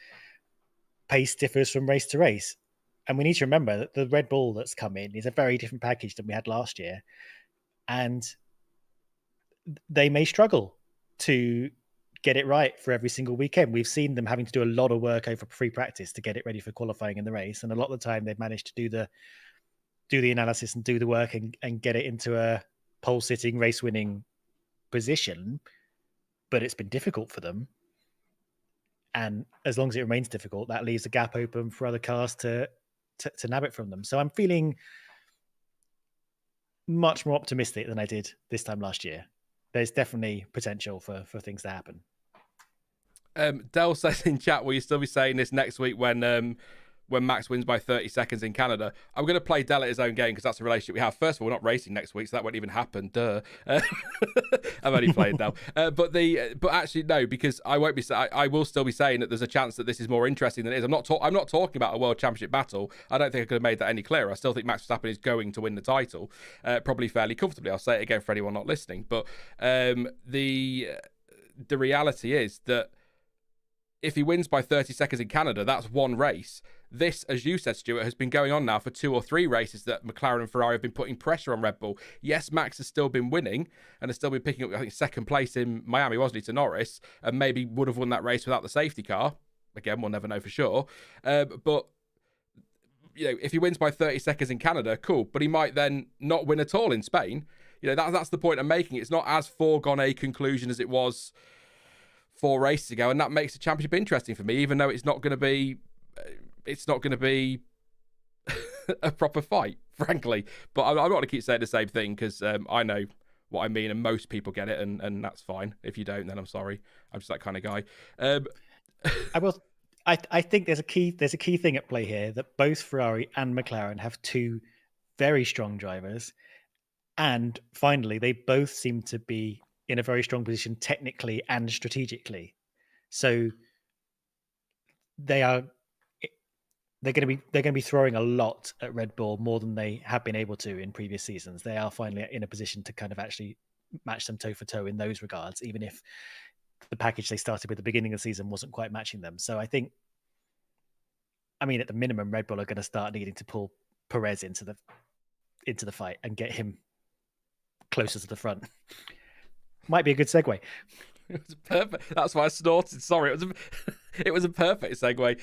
pace differs from race to race. And we need to remember that the Red Bull that's come in is a very different package than we had last year. And they may struggle to get it right for every single weekend. We've seen them having to do a lot of work over free practice to get it ready for qualifying in the race. And a lot of the time they've managed to do the analysis and do the work and get it into a pole sitting, race winning position, but it's been difficult for them. And as long as it remains difficult, that leaves a gap open for other cars to nab it from them. So I'm feeling much more optimistic than I did this time last year. There's definitely potential for things to happen. Dell says in chat, will you still be saying this next week when Max wins by 30 seconds in Canada? I'm going to play Dell at his own game because that's a relationship we have. First of all, we're not racing next week, so that won't even happen. Duh. I'm only playing Dell. But actually, no, because I won't be. I will still be saying that there's a chance that this is more interesting than it is. I'm not talking about a world championship battle. I don't think I could have made that any clearer. I still think Max Verstappen is going to win the title, probably fairly comfortably. I'll say it again for anyone not listening. But the reality is that if he wins by 30 seconds in Canada, that's one race. This, as you said, Stuart, has been going on now for 2 or 3 races that McLaren and Ferrari have been putting pressure on Red Bull. Yes, Max has still been winning and has still been picking up, I think, second place in Miami, wasn't he, to Norris, and maybe would have won that race without the safety car. Again, we'll never know for sure. But if he wins by 30 seconds in Canada, cool. But he might then not win at all in Spain. That's the point I'm making. It's not as foregone a conclusion as it was 4 races ago, and that makes the championship interesting for me, even though it's not going to be a proper fight, frankly. But I'm not going to keep saying the same thing because I know what I mean, and most people get it, and that's fine. If you don't, then I'm sorry. I'm just that kind of guy. I think there's a key thing at play here, that both Ferrari and McLaren have 2 very strong drivers, and finally they both seem to be in a very strong position technically and strategically. So they're going to be throwing a lot at Red Bull, more than they have been able to in previous seasons. They are finally in a position to kind of actually match them toe for toe in those regards, even if the package they started with at the beginning of the season wasn't quite matching them. So I think, at the minimum, Red Bull are going to start needing to pull Perez into the fight and get him closer to the front. Might be a good segue. It was perfect. That's why I snorted. Sorry, it was a perfect segue.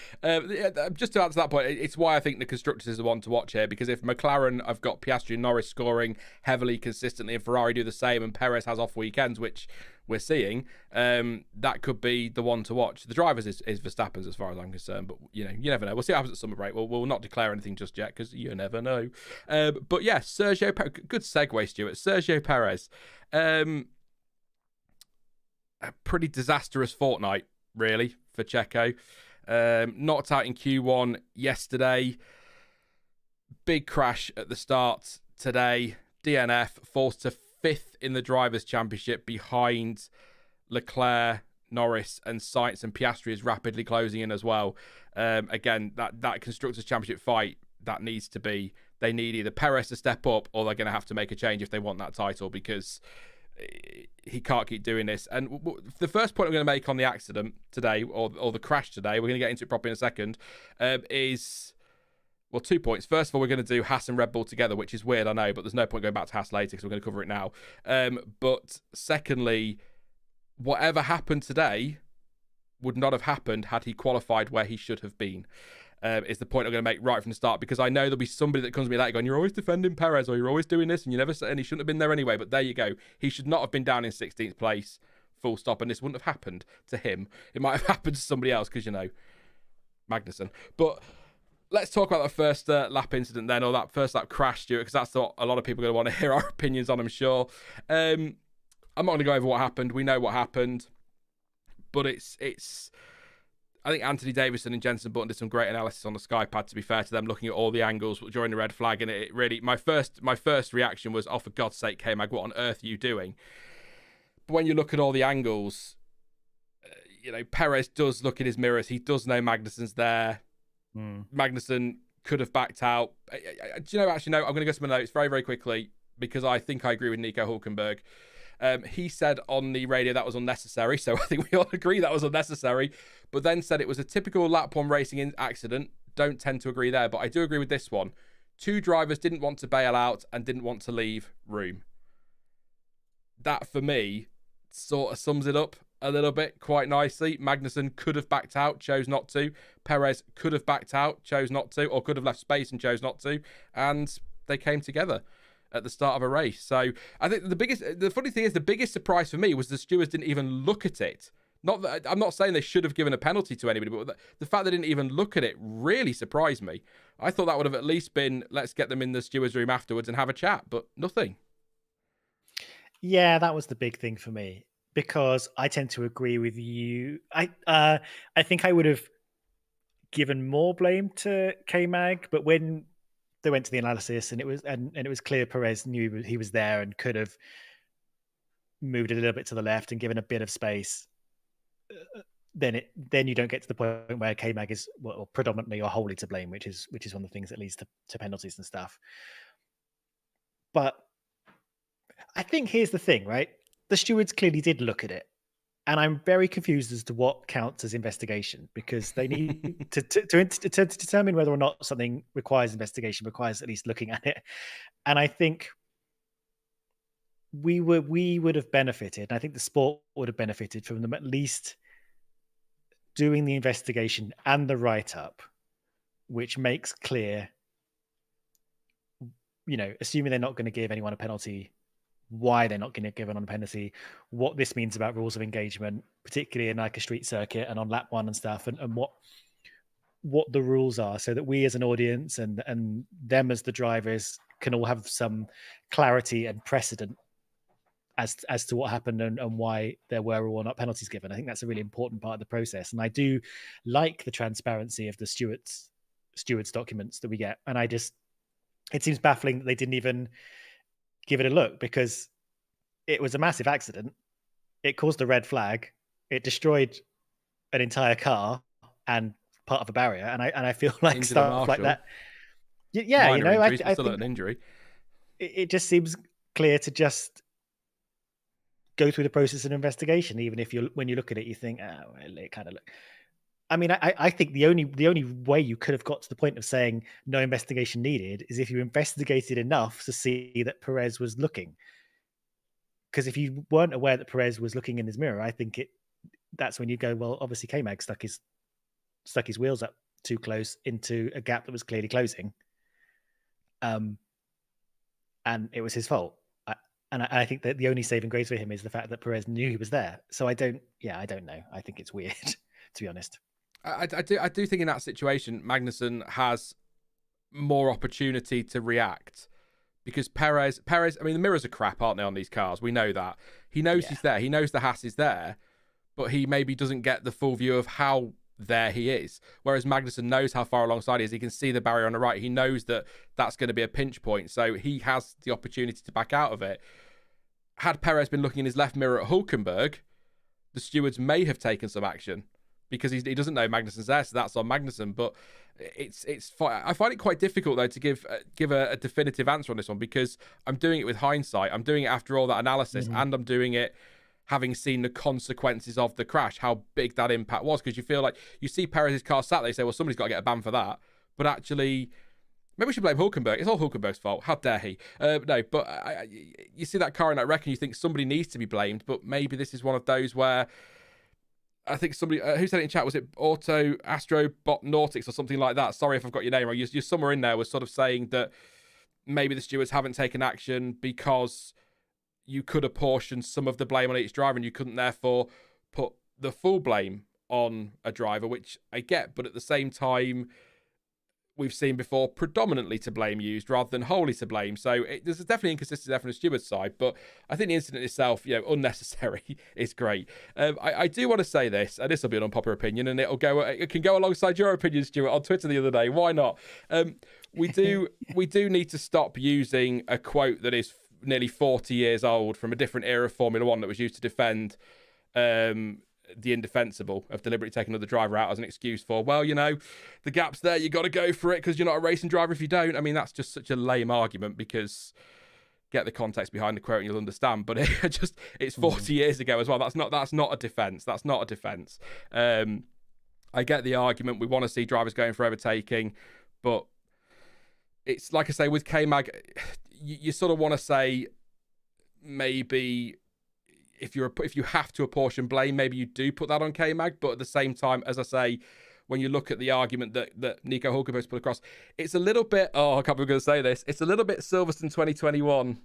Just to answer that point, it's why I think the constructors is the one to watch here, because if McLaren, I've got Piastri and Norris scoring heavily consistently, and Ferrari do the same, and Perez has off weekends, which we're seeing, that could be the one to watch. The drivers is Verstappen's as far as I'm concerned, but you never know. We'll see what happens at summer break. We'll not declare anything just yet because you never know. But yeah, Sergio Perez, good segue, Stuart. Sergio Perez. A pretty disastrous fortnight, really, for Checo. Knocked out in Q1 yesterday. Big crash at the start today. DNF, forced to 5th in the Drivers' Championship behind Leclerc, Norris and Sainz, and Piastri is rapidly closing in as well. Again, that Constructors' Championship fight, they need either Perez to step up or they're going to have to make a change if they want that title, because he can't keep doing this. And the first point I'm going to make on the accident today, or the crash today, we're going to get into it properly in a second, is, 2 points. First of all, we're going to do Haas and Red Bull together, which is weird, I know, but there's no point going back to Haas later because we're going to cover it now. But secondly, whatever happened today would not have happened had he qualified where he should have been. Is the point I'm going to make right from the start, because I know there'll be somebody that comes to me later going, you're always defending Perez, or you're always doing this, and and he shouldn't have been there anyway. But there you go. He should not have been down in 16th place, full stop, and this wouldn't have happened to him. It might have happened to somebody else because, Magnussen. But let's talk about that first lap incident then, or that first lap crash, Stuart, because that's what a lot of people are going to want to hear our opinions on, I'm sure. I'm not going to go over what happened. We know what happened. But it's I think Anthony Davison and Jenson Button did some great analysis on the Sky Pad, to be fair to them, looking at all the angles during the red flag, and it really, my first reaction was, oh, for God's sake, K-Mag, what on earth are you doing? But when you look at all the angles, Perez does look in his mirrors. He does know Magnussen's there. Magnussen could have backed out. Do you know, actually, no, I'm going to go to my notes very, very quickly, because I think I agree with Nico Hulkenberg. He said on the radio that was unnecessary, so I think we all agree that was unnecessary, but then said it was a typical lap 1 racing accident. Don't tend to agree there, but I do agree with this one. 2 drivers didn't want to bail out and didn't want to leave room. That, for me, sort of sums it up a little bit quite nicely. Magnussen could have backed out, chose not to. Perez could have backed out, chose not to, or could have left space and chose not to, and they came together at the start of a race. So I think the funny thing is, the biggest surprise for me was the stewards didn't even look at it Not that I'm not saying they should have given a penalty to anybody, but the fact they didn't even look at it really surprised me. I thought that would have at least been, let's get them in the stewards' room afterwards and have a chat, but nothing. Yeah, that was the big thing for me, because I tend to agree with you. I think I would have given more blame to K-Mag, but when they went to the analysis and it was clear Perez knew he was there and could have moved a little bit to the left and given a bit of space, then you don't get to the point where K-Mag is predominantly or wholly to blame, which is one of the things that leads to penalties and stuff. But I think here's the thing, right? The stewards clearly did look at it, and I'm very confused as to what counts as investigation, because they need to determine whether or not something requires investigation, requires at least looking at it. And I think we would have benefited, and I think the sport would have benefited from them at least doing the investigation and the write-up, which makes clear, assuming they're not going to give anyone a penalty, why they're not going to give anyone a penalty, what this means about rules of engagement, particularly in like a street circuit and on lap one and stuff, and what the rules are, so that we as an audience and them as the drivers can all have some clarity and precedent as to what happened and why there were or not penalties given. I think that's a really important part of the process. And I do like the transparency of the stewards documents that we get. And it seems baffling that they didn't even give it a look, because it was a massive accident. It caused a red flag. It destroyed an entire car and part of a barrier. And I feel like Injured stuff like that. Yeah, minor injuries, I still think an injury. It just seems clear to just go through the process of investigation, even if when you look at it, you think, oh, well, it kind of look. I mean, I think the only way you could have got to the point of saying no investigation needed is if you investigated enough to see that Perez was looking. Because if you weren't aware that Perez was looking in his mirror, I think that's when you go, well, obviously K-Mag stuck his wheels up too close into a gap that was clearly closing. And it was his fault. And I think that the only saving grace for him is the fact that Perez knew he was there. So I don't know. I think it's weird, to be honest. I do think in that situation, Magnussen has more opportunity to react, because Perez, I mean, the mirrors are crap, aren't they, on these cars? We know that. He knows he's there. He knows the Haas is there, but he maybe doesn't get the full view of how there he is. Whereas Magnussen knows how far alongside he is. He can see the barrier on the right. He knows that that's going to be a pinch point. So he has the opportunity to back out of it. Had Perez been looking in his left mirror at Hülkenberg, the stewards may have taken some action, because he doesn't know Magnussen's there, so that's on Magnussen. But I find it quite difficult, though, to give a definitive answer on this one, because I'm doing it with hindsight. I'm doing it after all that analysis, and I'm doing it having seen the consequences of the crash, how big that impact was. Because you feel like you see Perez's car sat there, you say, well, somebody's got to get a ban for that. But actually, maybe we should blame Hülkenberg. It's all Hülkenberg's fault. How dare he? No, but you see that car in that wreck and you think somebody needs to be blamed. But maybe this is one of those where I think somebody, who said it in chat, was it Auto Astro Bot Nautics or something like that? Sorry if I've got your name wrong. You're somewhere in there was sort of saying that maybe the stewards haven't taken action because you could apportion some of the blame on each driver and you couldn't therefore put the full blame on a driver, which I get. But at the same time, we've seen before predominantly to blame used rather than wholly to blame. So there's definitely inconsistency there from the steward's side, but I think the incident itself, unnecessary is great. I do want to say this, and this will be an unpopular opinion, and it can go alongside your opinion, Stuart, on Twitter the other day. Why not? We do need to stop using a quote that is nearly 40 years old from a different era of Formula One that was used to defend the indefensible of deliberately taking another driver out as an excuse for, well, the gap's there, you got to go for it because you're not a racing driver if you don't. I mean, that's just such a lame argument, because get the context behind the quote and you'll understand. But it's 40 years ago as well. That's not a defence. That's not a defence. I get the argument. We want to see drivers going for overtaking, but it's like I say with K-Mag, you sort of want to say maybe if you have to apportion blame, maybe you do put that on K-Mag. But at the same time, as I say, when you look at the argument that Nico Hülkenberg's put across, it's a little bit, I can't believe I'm going to say this, it's a little bit Silverstone 2021.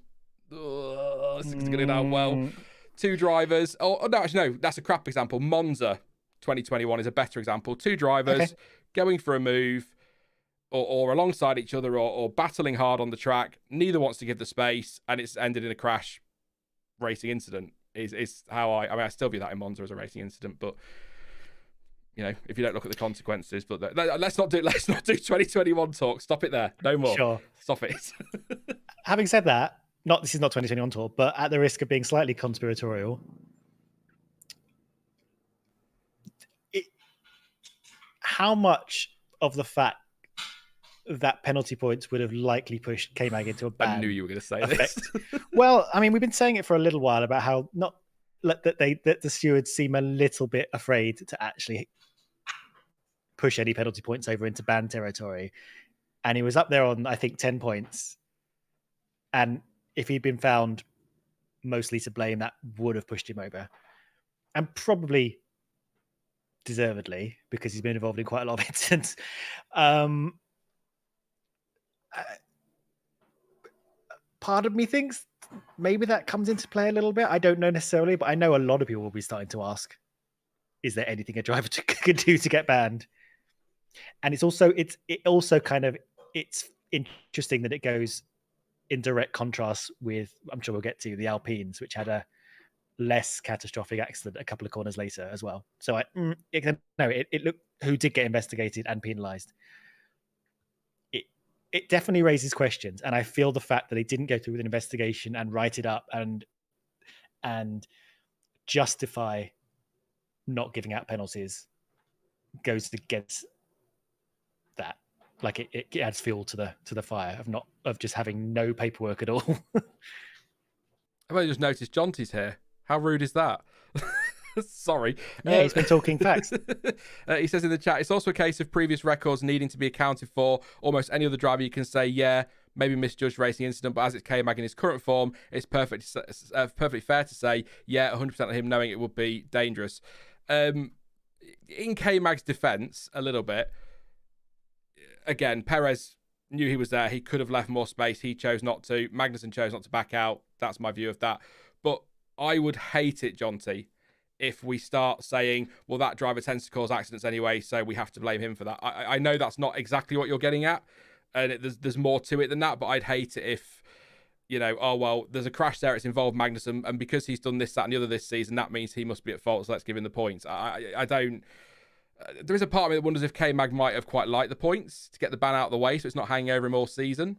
This is going to go down well. two drivers. Oh no, actually no, that's a crap example. Monza 2021 is a better example. Two drivers going for a move, or alongside each other, or battling hard on the track. Neither wants to give the space, and it's ended in a crash racing incident. Is how I still view that in Monza as a racing incident, but if you don't look at the consequences. But let's not do 2021 talk. Stop it there. No more. Sure. Stop it. Having said that, this is not 2021 talk, but at the risk of being slightly conspiratorial, how much of the fact that penalty points would have likely pushed K-Mag into a ban? I knew you were going to say this. Well, I mean, we've been saying it for a little while about how that the stewards seem a little bit afraid to actually push any penalty points over into ban territory. And he was up there on, I think, 10 points. And if he'd been found mostly to blame, that would have pushed him over. And probably deservedly, because he's been involved in quite a lot of incidents. Part of me thinks maybe that comes into play a little bit. I don't know necessarily, but I know a lot of people will be starting to ask, is there anything a driver could do to get banned? And it's interesting that it goes in direct contrast with, I'm sure we'll get to, the Alpines, which had a less catastrophic accident a couple of corners later as well. So it looked, who did get investigated and penalised. It definitely raises questions, and I feel the fact that they didn't go through with an investigation and write it up and justify not giving out penalties goes against that. Like it adds fuel to the fire of just having no paperwork at all. I've only just noticed Jonty's here. How rude is that? Sorry. Yeah, he's been talking facts. He says in the chat, it's also a case of previous records needing to be accounted for. Almost any other driver you can say, yeah, maybe misjudged racing incident, but as it's K-Mag in his current form, it's perfectly fair to say, yeah, 100% of him knowing it would be dangerous. In K-Mag's defence, a little bit, again, Perez knew he was there. He could have left more space. He chose not to. Magnussen chose not to back out. That's my view of that. But I would hate it, Jonty, if we start saying, well, that driver tends to cause accidents anyway, so we have to blame him for that. I know that's not exactly what you're getting at, and there's more to it than that, but I'd hate it if, there's a crash there, it's involved Magnussen, and because he's done this, that, and the other this season, that means he must be at fault, so let's give him the points. I don't... there is a part of me that wonders if K-Mag might have quite liked the points to get the ban out of the way, so it's not hanging over him all season.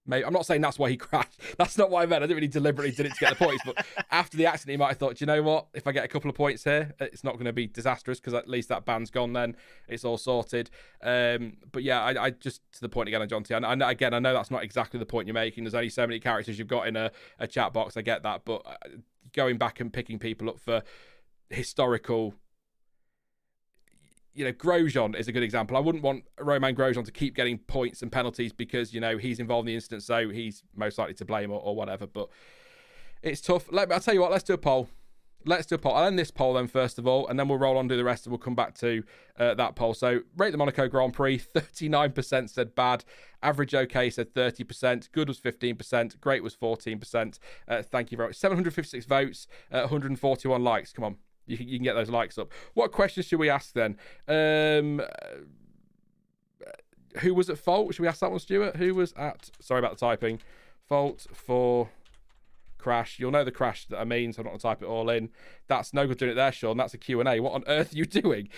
Maybe, I'm not saying that's why he crashed. That's not what I meant. I didn't really deliberately did it to get the points. But after the accident, he might have thought, you know what? If I get a couple of points here, it's not going to be disastrous because at least that ban's gone then. It's all sorted. But yeah, I just, to the point again, Jonty, I know that's not exactly the point you're making. There's only so many characters you've got in a chat box. I get that. But going back and picking people up for historical... Grosjean is a good example. I wouldn't want Romain Grosjean to keep getting points and penalties because, he's involved in the incident, so he's most likely to blame or whatever. But it's tough. I'll tell you what, let's do a poll. I'll end this poll then, first of all, and then we'll roll on and do the rest, and we'll come back to that poll. So, rate the Monaco Grand Prix. 39% said bad. Average okay said 30%. Good was 15%. Great was 14%. Thank you very much. 756 votes, 141 likes. Come on. You can get those likes up. What questions should we ask then? Who was at fault? Should we ask that one, Stuart? Who was at... Sorry about the typing. Fault for crash. You'll know the crash that I mean, so I'm not going to type it all in. That's no good doing it there, Sean. That's a Q&A. What on earth are you doing?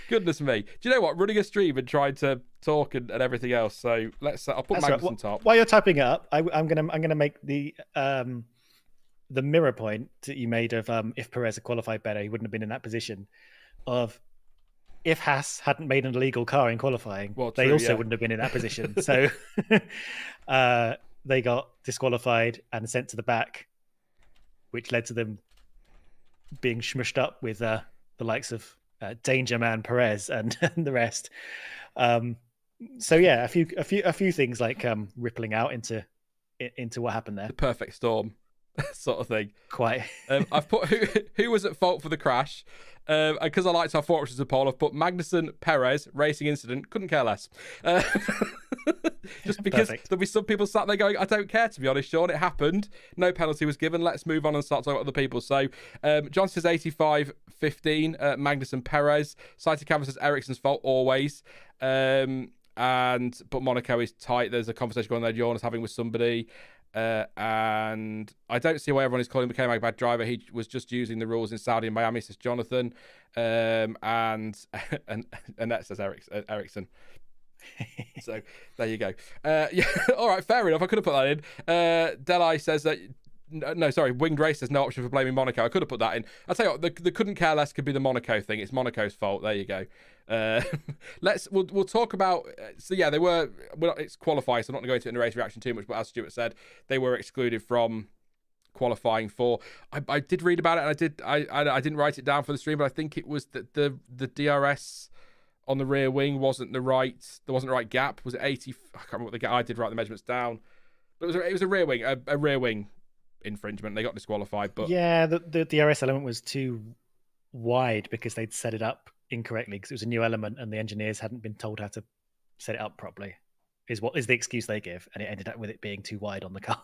Goodness me. Do you know what? Running a stream and trying to talk and everything else. So I'll put Magnus on top. While you're typing it up, I'm gonna make the mirror point that you made of if Perez had qualified better, he wouldn't have been in that position. Of if Haas hadn't made an illegal car in qualifying, they also wouldn't have been in that position. So they got disqualified and sent to the back, which led to them being smushed up with the likes of Danger Man Perez and the rest. So yeah, a few things like rippling out into what happened there. The perfect storm. sort of thing. Quite. I've put who was at fault for the crash. Because I liked our four options of poll, I've put Magnussen, Perez, racing incident, couldn't care less. Just because there'll be some people sat there going, I don't care, to be honest, Sean, it happened. No penalty was given. Let's move on and start talking about other people. So, John says 85-15, Magnussen, Perez. Cited Canvas says Ericsson's fault, always. But Monaco is tight. There's a conversation going there John is having with somebody. And I don't see why everyone is calling McLaren a bad driver. He was just using the rules in Saudi and Miami, says Jonathan. And that says Ericsson. So there you go. Yeah, all right, fair enough. I could have put that in. Delhi says that. No, sorry. Winged Race says no option for blaming Monaco. I could have put that in. I'll tell you what, the couldn't care less could be the Monaco thing. It's Monaco's fault. There you go. We'll talk about. So yeah, they were. Well, it's qualifying, so I'm not going to go into it in the race reaction too much. But as Stuart said, they were excluded from qualifying for. I did read about it, and I didn't write it down for the stream, but I think it was that the DRS on the rear wing wasn't the right. There wasn't the right gap. Was it 80? I can't remember what the gap. I did write the measurements down, but it was a rear wing. A rear wing infringement. They got disqualified, but yeah, the DRS element was too wide because they'd set it up incorrectly because it was a new element and the engineers hadn't been told how to set it up properly. Is the excuse they give, and it ended up with it being too wide on the car.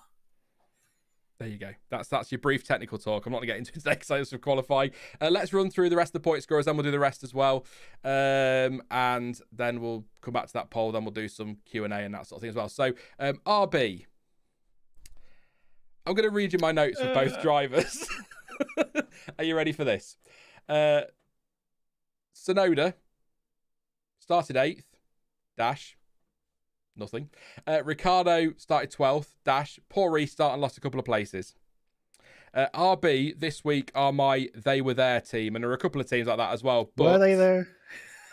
There you go. That's your brief technical talk. I'm not going to get into it today because I qualifying. Let's run through the rest of the point scorers, then we'll do the rest as well, and then we'll come back to that poll. Then we'll do some Q&A and that sort of thing as well. So RB. I'm going to read you my notes for both drivers. Are you ready for this? Tsunoda started 8th, dash, nothing. Ricciardo started 12th, dash, poor restart and lost a couple of places. RB this week are my they were there team, and there are a couple of teams like that as well. But were they there?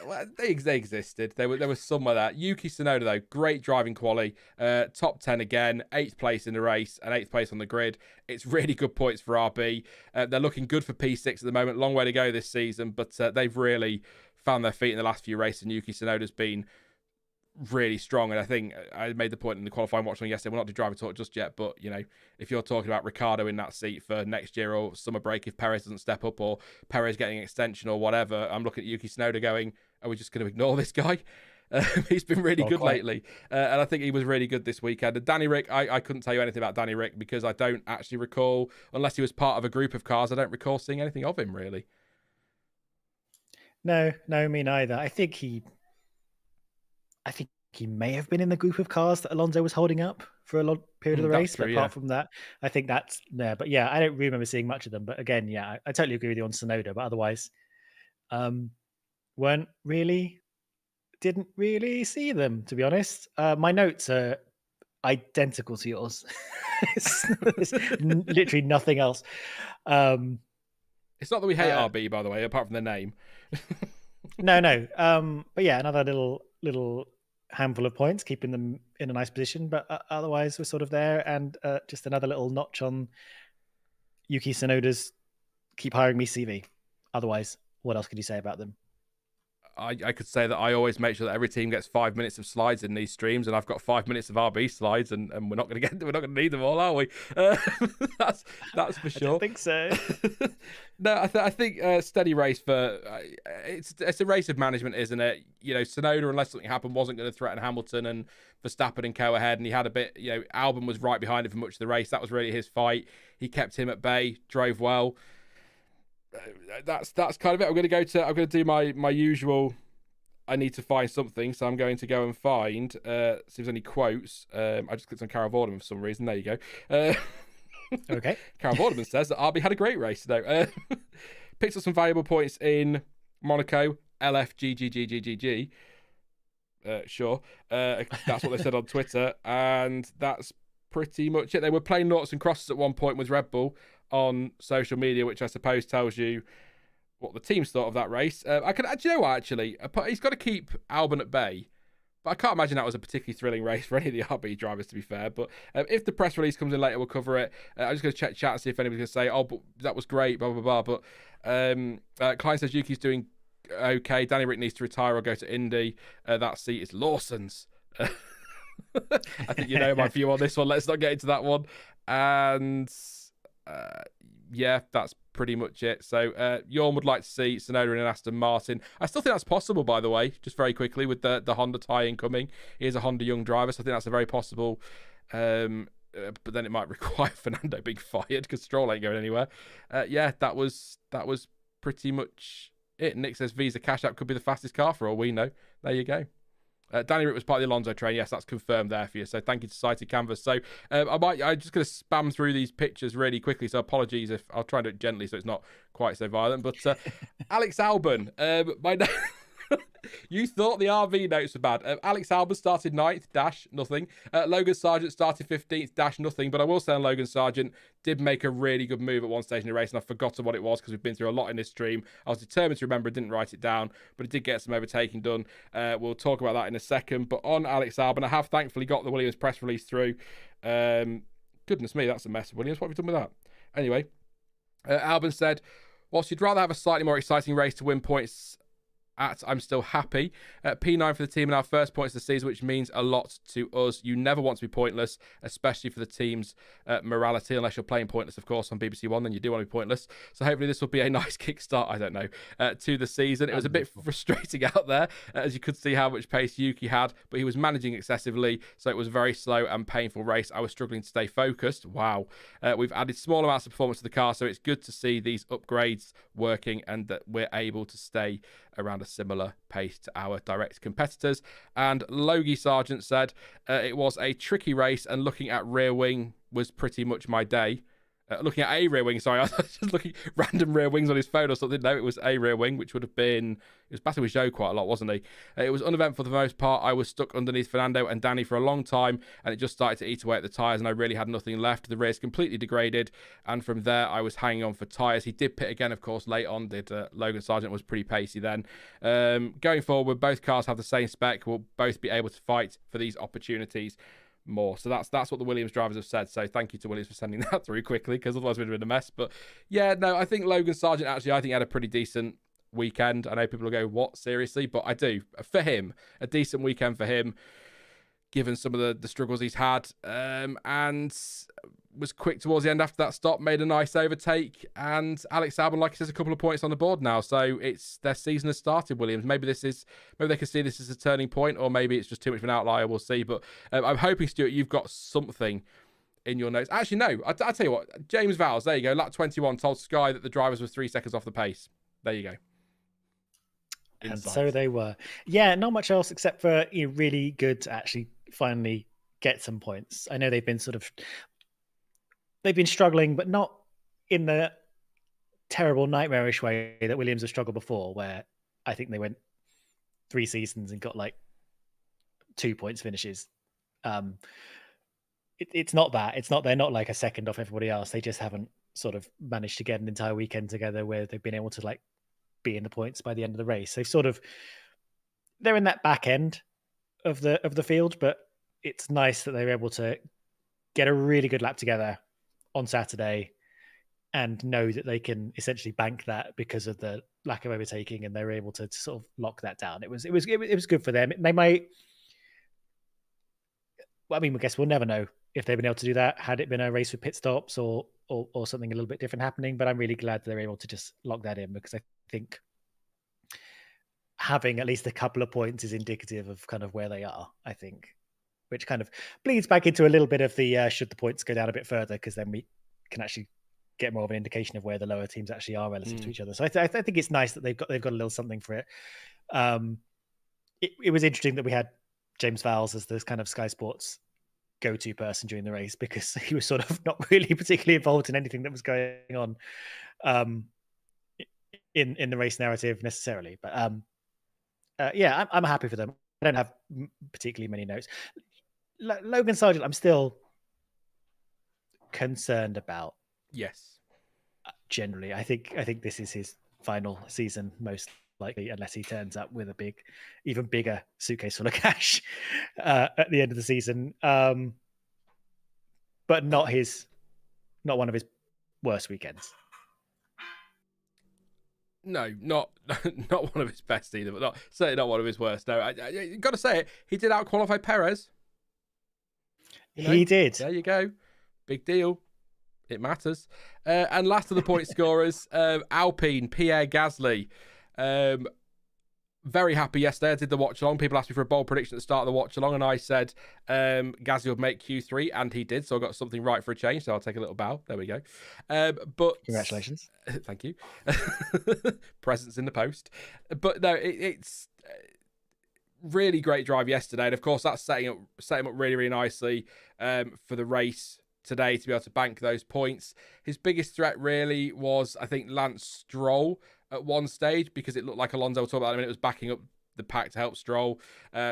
Well, they existed. There was somewhere there. Yuki Tsunoda, though, great driving quality. Top 10 again, 8th place in the race and 8th place on the grid. It's really good points for RB. They're looking good for P6 at the moment. Long way to go this season, but they've really found their feet in the last few races, and Yuki Tsunoda's been really strong. And I think I made the point in the qualifying watch on yesterday, we're not doing driver talk just yet, but you know, if you're talking about Ricciardo in that seat for next year or summer break, if Perez doesn't step up or Perez getting an extension or whatever, I'm looking at Yuki Tsunoda going, are we just going to ignore this guy? He's been really good lately, and I think he was really good this weekend. And Danny Rick, I couldn't tell you anything about Danny Rick because I don't actually recall, unless he was part of a group of cars, I don't recall seeing anything of him really. No, me neither. I think he may have been in the group of cars that Alonso was holding up for a long period of the race. True, but apart from that, I think that's there. But yeah, I don't really remember seeing much of them. But again, yeah, I totally agree with you on Tsunoda. But otherwise, didn't really see them, to be honest. My notes are identical to yours. It's literally nothing else. It's not that we hate RB, by the way, apart from the name. No. But yeah, another little handful of points, keeping them in a nice position. But otherwise, we're sort of there. And just another little notch on Yuki Tsunoda's keep hiring me CV. Otherwise, what else could you say about them? I could say that I always make sure that every team gets 5 minutes of slides in these streams, and I've got 5 minutes of RB slides, and we're not going to need them all, are we? That's for sure. I don't think so. No, I think steady race for it's a race of management, isn't it? You know, Tsunoda, unless something happened, wasn't going to threaten Hamilton and Verstappen and co ahead, and he had a bit. You know, Albon was right behind him for much of the race. That was really his fight. He kept him at bay, drove well. That's kind of it. I'm going to do my usual. I need to find something, so I'm going to go and find. See if there's any quotes. I just clicked on Carol Vorderman for some reason. There you go. Okay. Carol Vorderman says that RB had a great race today. Picked up some valuable points in Monaco. LFGGGGGG. Sure. That's what they said on Twitter, and that's pretty much it. They were playing noughts and crosses at one point with Red Bull on social media, which I suppose tells you what the teams thought of that race. Do you know what, actually? He's got to keep Albon at bay, but I can't imagine that was a particularly thrilling race for any of the RB drivers, to be fair. But if the press release comes in later, we'll cover it. I'm just going to check chat and see if anybody's going to say, oh, but that was great, blah, blah, blah. But Klein says Yuki's doing okay. Danny Rick needs to retire or go to Indy. That seat is Lawson's. I think you know my view on this one. Let's not get into that one. And yeah, that's pretty much it. So Jorn would like to see Tsunoda in an Aston Martin. I still think that's possible, by the way, just very quickly, with the Honda tie-in coming. He is a Honda young driver, so I think that's a very possible... but then it might require Fernando being fired because Stroll ain't going anywhere. Yeah, that was pretty much it. Nick says Visa Cash App could be the fastest car for all we know. There you go. Danny Rick was part of the Alonso train. Yes, that's confirmed there for you. So thank you to Sighted Canvas. So I'm just going to spam through these pictures really quickly. So apologies if I'll try and do it gently so it's not quite so violent. But Alex Albon, you thought the RV notes were bad. Alex Albon started 9th, nothing. Logan Sargeant started 15th, nothing. But I will say on Logan Sargeant did make a really good move at one stage in the race, and I've forgotten what it was because we've been through a lot in this stream. I was determined to remember, I didn't write it down, but it did get some overtaking done. We'll talk about that in a second. But on Alex Albon, I have thankfully got the Williams press release through. Goodness me, that's a mess of Williams. What have we done with that? Anyway, Albon said, whilst you'd rather have a slightly more exciting race to win points I'm still happy. P9 for the team in our first points of the season, which means a lot to us. You never want to be pointless, especially for the team's morality, unless you're playing pointless, of course, on BBC One, then you do want to be pointless. So hopefully this will be a nice kickstart, I don't know, to the season. It was a bit frustrating out there, as you could see how much pace Yuki had, but he was managing excessively, so it was a very slow and painful race. I was struggling to stay focused. Wow. We've added small amounts of performance to the car, so it's good to see these upgrades working and that we're able to stay around a similar pace to our direct competitors. And Logie Sargeant said, it was a tricky race and looking at rear wing was pretty much my day. Looking at a rear wing, sorry, I was just looking at random rear wings on his phone or something. No, it was a rear wing, which would have been... He was battling with Joe quite a lot, wasn't he? It was uneventful for the most part. I was stuck underneath Fernando and Danny for a long time, and it just started to eat away at the tyres, and I really had nothing left. The rear's completely degraded, and from there, I was hanging on for tyres. He did pit again, of course, late on. Logan Sargeant was pretty pacey then. Going forward, both cars have the same spec. We'll both be able to fight for these opportunities more. So that's what the Williams drivers have said. So thank you to Williams for sending that through quickly, because otherwise we'd have been a mess. But yeah, no, I think Logan Sargeant actually, I think, had a pretty decent weekend. I know people will go, what, seriously? But I do. For him, a decent weekend for him, given some of the struggles he's had, and was quick towards the end after that stop, made a nice overtake, and Alex Albon, like he says, a couple of points on the board now. So it's their season has started, Williams. Maybe they can see this as a turning point, or maybe it's just too much of an outlier. We'll see. But I'm hoping, Stuart, you've got something in your notes. Actually, no. I'll tell you what. James Vowles, there you go. Lap 21 told Sky that the drivers were 3 seconds off the pace. There you go. And so they were. Yeah, not much else except for really good to actually finally get some points. I know they've been struggling, but not in the terrible nightmarish way that Williams have struggled before, where I think they went 3 seasons and got like 2 points finishes. It's not that. They're not like a second off everybody else. They just haven't sort of managed to get an entire weekend together where they've been able to like be in the points by the end of the race. They're in that back end of the field, but it's nice that they're able to get a really good lap together on Saturday and know that they can essentially bank that because of the lack of overtaking, and they're able to sort of lock that down. It was good for them. They might, well, I mean, I guess we'll never know if they've been able to do that had it been a race with pit stops or something a little bit different happening, but I'm really glad they're able to just lock that in, because I think having at least a couple of points is indicative of kind of where they are, I think, which kind of bleeds back into a little bit of the should the points go down a bit further, because then we can actually get more of an indication of where the lower teams actually are relative to each other. So I think it's nice that they've got a little something for it. It was interesting that we had James Vowles as this kind of Sky Sports go-to person during the race, because he was sort of not really particularly involved in anything that was going on in the race narrative necessarily. But yeah, I'm happy for them. I don't have particularly many notes. Logan Sargeant, I'm still concerned about. Yes. Generally, I think this is his final season, most likely, unless he turns up with a even bigger suitcase full of cash at the end of the season. But not one of his worst weekends. No, not one of his best either, but certainly not one of his worst. No, I got to say it. He did outqualify Perez. He did. There you go. Big deal. It matters. And last of the point scorers, Alpine, Pierre Gasly. Very happy yesterday. I did the watch along. People asked me for a bold prediction at the start of the watch along, and I said Gasly would make Q3, and he did. So I got something right for a change. So I'll take a little bow. There we go. But congratulations. Thank you. Presents in the post. But no, it's really great drive yesterday, and of course that's setting him up really, really nicely for the race today to be able to bank those points. His biggest threat really was, I think, Lance Stroll at one stage, because it looked like Alonso, we'll talk about that in a minute, was backing up the pack to help Stroll.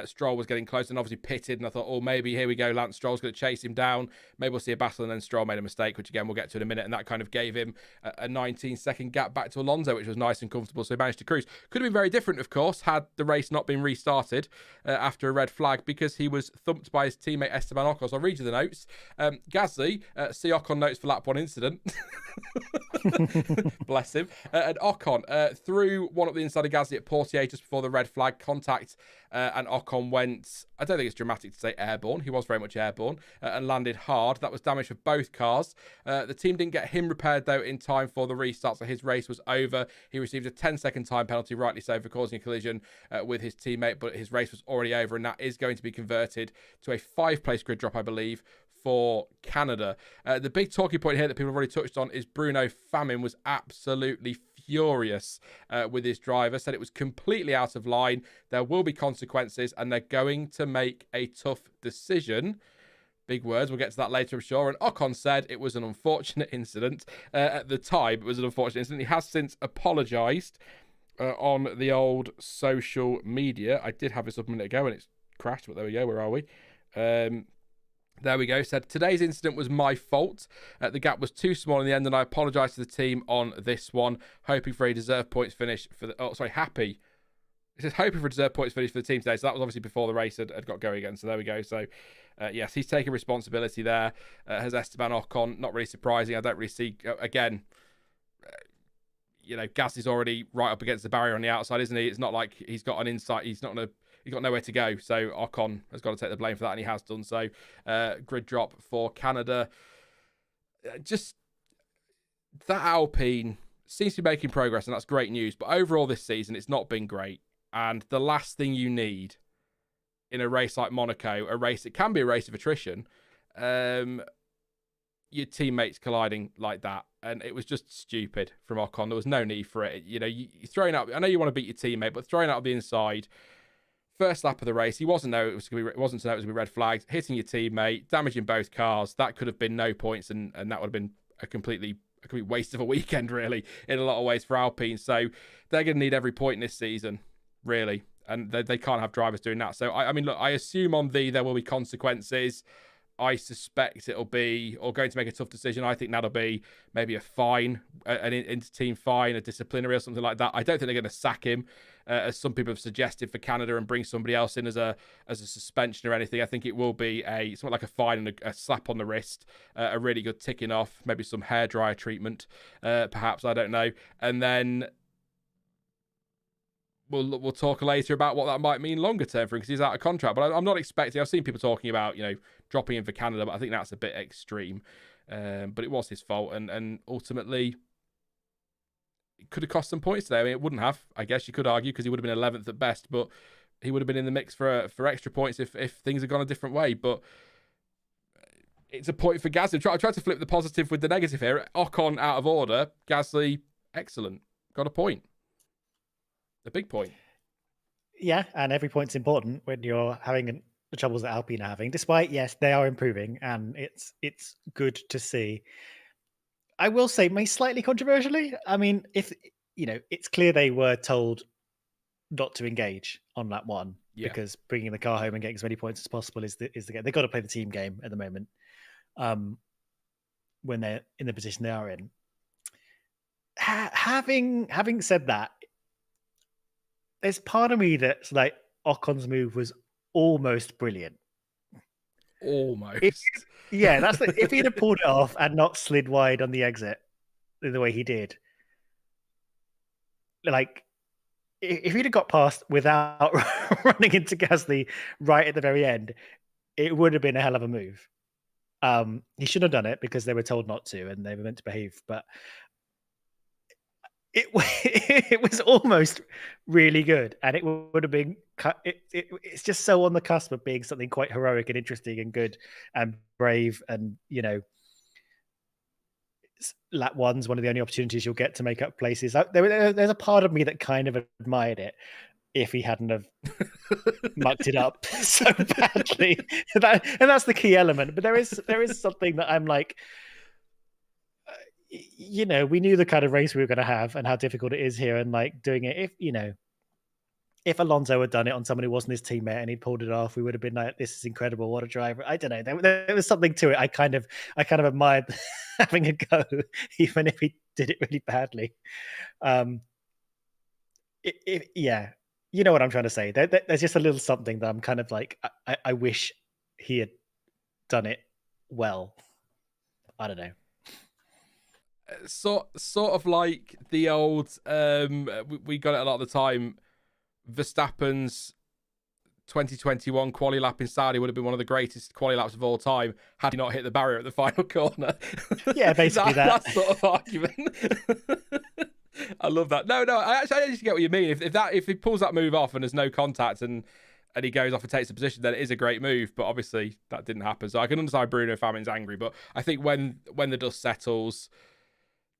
Stroll was getting close and obviously pitted, and I thought, oh, maybe here we go, Lance Stroll's going to chase him down. Maybe we'll see a battle, and then Stroll made a mistake, which again we'll get to in a minute, and that kind of gave him a 19-second gap back to Alonso, which was nice and comfortable, so he managed to cruise. Could have been very different, of course, had the race not been restarted after a red flag, because he was thumped by his teammate Esteban Ocon. So I'll read you the notes. Gasly, see Ocon notes for lap 1 incident. Bless him. And Ocon threw one up the inside of Gasly at Portier just before the red flag contact, and Ocon went, I don't think it's dramatic to say airborne, he was very much airborne, and landed hard. That was damage for both cars. The team didn't get him repaired though in time for the restart, so his race was over. He received a 10-second time penalty, rightly so, for causing a collision with his teammate, but his race was already over, and that is going to be converted to a 5-place grid drop, I believe, for Canada. The big talking point here that people have already touched on is Bruno Famin was absolutely furious with his driver, said it was completely out of line. There will be consequences, and they're going to make a tough decision. Big words. We'll get to that later, I'm sure. And Ocon said it was an unfortunate incident. At the time, it was an unfortunate incident. He has since apologised on the old social media. I did have this up a minute ago and it's crashed, but there we go. Where are we? There we go. Said, today's incident was my fault. The gap was too small in the end, and I apologise to the team on this one. Hoping for a deserved points finish for the... happy. It says hoping for a deserved points finish for the team today. So that was obviously before the race had got going again. So there we go. So, yes, he's taking responsibility there. Has Esteban Ocon. Not really surprising. I don't really see... again, Gasly's already right up against the barrier on the outside, isn't he? It's not like he's got an insight. He's got nowhere to go. So Ocon has got to take the blame for that, and he has done so. Grid drop for Canada. Just that Alpine seems to be making progress, and that's great news. But overall this season, it's not been great. And the last thing you need in a race like Monaco, a race that can be a race of attrition, your teammates colliding like that. And it was just stupid from Ocon. There was no need for it. You're throwing out... I know you want to beat your teammate, but throwing out the inside... First lap of the race, he wasn't to know it was going to be red flags, hitting your teammate, damaging both cars. That could have been no points, and that would have been a complete waste of a weekend, really, in a lot of ways for Alpine. So they're going to need every point this season, really, and they can't have drivers doing that. So I mean, look, I assume on there will be consequences. I suspect it'll be, or going to make a tough decision. I think that'll be maybe a fine, an inter-team fine, a disciplinary or something like that. I don't think they're going to sack him, as some people have suggested for Canada, and bring somebody else in as a suspension or anything. I think it will be something like a fine and a slap on the wrist, a really good ticking off, maybe some hairdryer treatment, perhaps, I don't know. And then we'll talk later about what that might mean longer term for him, because he's out of contract. But I'm not expecting... I've seen people talking about, dropping him for Canada, but I think that's a bit extreme. But it was his fault, and ultimately it could have cost some points today. I mean, it wouldn't have, I guess you could argue, because he would have been 11th at best, but he would have been in the mix for extra points if things had gone a different way. But it's a point for Gasly. I tried to flip the positive with the negative here. Ocon out of order, Gasly excellent, got a point. A big point. Yeah, and every point's important when you're having the troubles that Alpine are having. Despite, yes, they are improving, and it's good to see. I will say, maybe slightly controversially, I mean, if it's clear they were told not to engage on lap 1, because bringing the car home and getting as many points as possible is the game. They've got to play the team game at the moment, when they're in the position they are in. Having said that, there's part of me that's like, Ocon's move was almost brilliant. Almost. If he'd have pulled it off and not slid wide on the exit in the way he did, like, if he'd have got past without running into Gasly right at the very end, it would have been a hell of a move. He shouldn't have done it because they were told not to and they were meant to behave. But it it was almost really good, and it would have been. It's just so on the cusp of being something quite heroic and interesting and good and brave, and lap one's one of the only opportunities you'll get to make up places. There's a part of me that kind of admired it if he hadn't have mucked it up so badly. And that's the key element. But there is something that I'm like, we knew the kind of race we were going to have and how difficult it is here, and like doing it. If Alonso had done it on someone who wasn't his teammate and he pulled it off, we would have been like, "This is incredible! What a driver!" I don't know. There was something to it. I kind of admired having a go, even if he did it really badly. Yeah, you know what I'm trying to say. There's just a little something that I'm kind of like, I wish he had done it well. I don't know. Sort of like the old, we got it a lot of the time. Verstappen's 2021 quali lap in Saudi would have been one of the greatest quali laps of all time had he not hit the barrier at the final corner. Yeah, basically that sort of argument. I love that. No, I actually get what you mean. If he pulls that move off and there's no contact and he goes off and takes the position, then it is a great move. But obviously that didn't happen. So I can understand Bruno Famin's angry. But I think when the dust settles,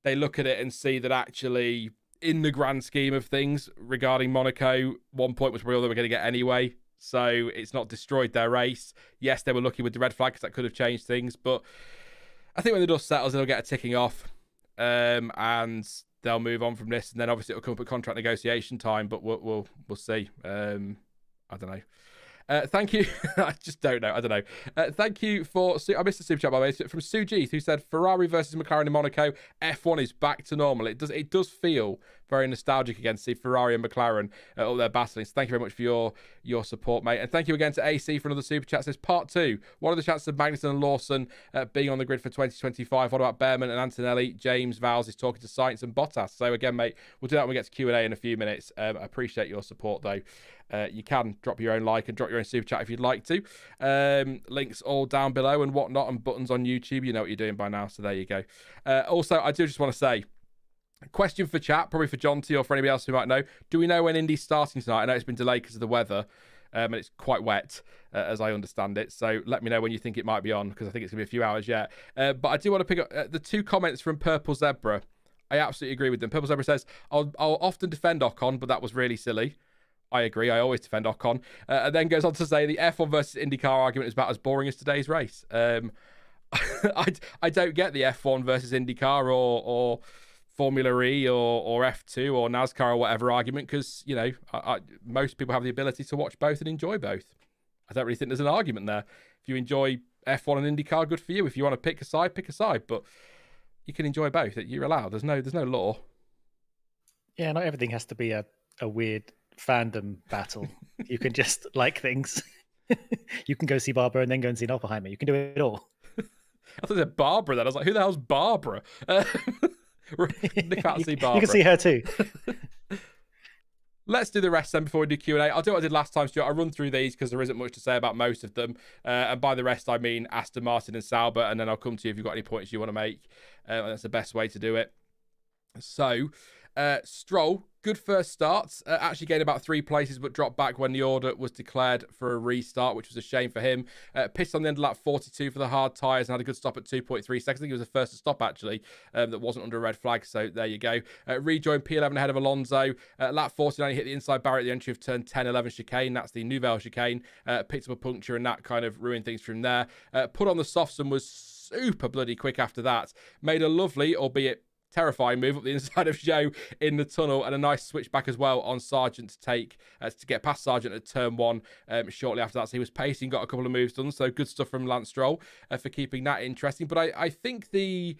they look at it and see that actually, in the grand scheme of things regarding Monaco, 1 point was probably all they were going to get anyway. So it's not destroyed their race. Yes, they were lucky with the red flag because that could have changed things. But I think when the dust settles, they'll get a ticking off. And they'll move on from this. And then obviously it'll come up at contract negotiation time. But we'll see. I don't know. Thank you. I just don't know. I don't know. Thank you for... I missed the super chat, by the way. From Sujeet, who said, Ferrari versus McLaren in Monaco. F1 is back to normal. It does feel very nostalgic again to see Ferrari and McLaren all their battling. So thank you very much for your support, mate. And thank you again to AC for another super chat. It says, part 2. What are the chances of Magnussen and Lawson being on the grid for 2025? What about Behrman and Antonelli? James Vowles is talking to Sainz and Bottas. So again, mate, we'll do that when we get to Q&A in a few minutes. I appreciate your support, though. You can drop your own like and drop your own super chat if you'd like to. Links all down below and whatnot, and buttons on YouTube. You know what you're doing by now, so there you go. Also, I do just want to say, question for chat, probably for John T or for anybody else who might know. Do we know when Indy's starting tonight? I know it's been delayed because of the weather, and it's quite wet, as I understand it. So let me know when you think it might be on, because I think it's going to be a few hours yet. But I do want to pick up the 2 comments from Purple Zebra. I absolutely agree with them. Purple Zebra says, I'll often defend Ocon, but that was really silly. I agree. I always defend Ocon. And then goes on to say the F1 versus IndyCar argument is about as boring as today's race. I don't get the F1 versus IndyCar or Formula E or F2 or NASCAR or whatever argument, because, most people have the ability to watch both and enjoy both. I don't really think there's an argument there. If you enjoy F1 and IndyCar, good for you. If you want to pick a side, pick a side. But you can enjoy both. You're allowed. There's no law. Yeah, not everything has to be a weird fandom battle. You can just like things. You can go see Barbara and then go and see Oppenheimer. You can do it all. I thought it said Barbara then. I was like, who the hell's Barbara? They can't see Barbara. You can see her too. Let's do the rest then before we do Q&A. I'll do what I did last time, Stuart. I'll run through these because there isn't much to say about most of them. And by the rest, I mean Aston Martin and Sauber. And then I'll come to you if you've got any points you want to make. That's the best way to do it. So, Stroll, good first start. Actually gained about 3 places, but dropped back when the order was declared for a restart, which was a shame for him. Pitched on the end of lap 42 for the hard tyres and had a good stop at 2.3 seconds. I think he was the first to stop, actually, that wasn't under a red flag. So there you go. Rejoined P11 ahead of Alonso. Lap 49, he hit the inside barrier at the entry of turn 10-11 chicane. That's the Nouvelle chicane. Picked up a puncture, and that kind of ruined things from there. Put on the softs and was super bloody quick after that. Made a lovely, albeit terrifying move up the inside of Zhou in the tunnel, and a nice switch back as well on Sargeant to get past Sargeant at turn 1 shortly after that. So he was pacing, got a couple of moves done. So good stuff from Lance Stroll for keeping that interesting. But I think the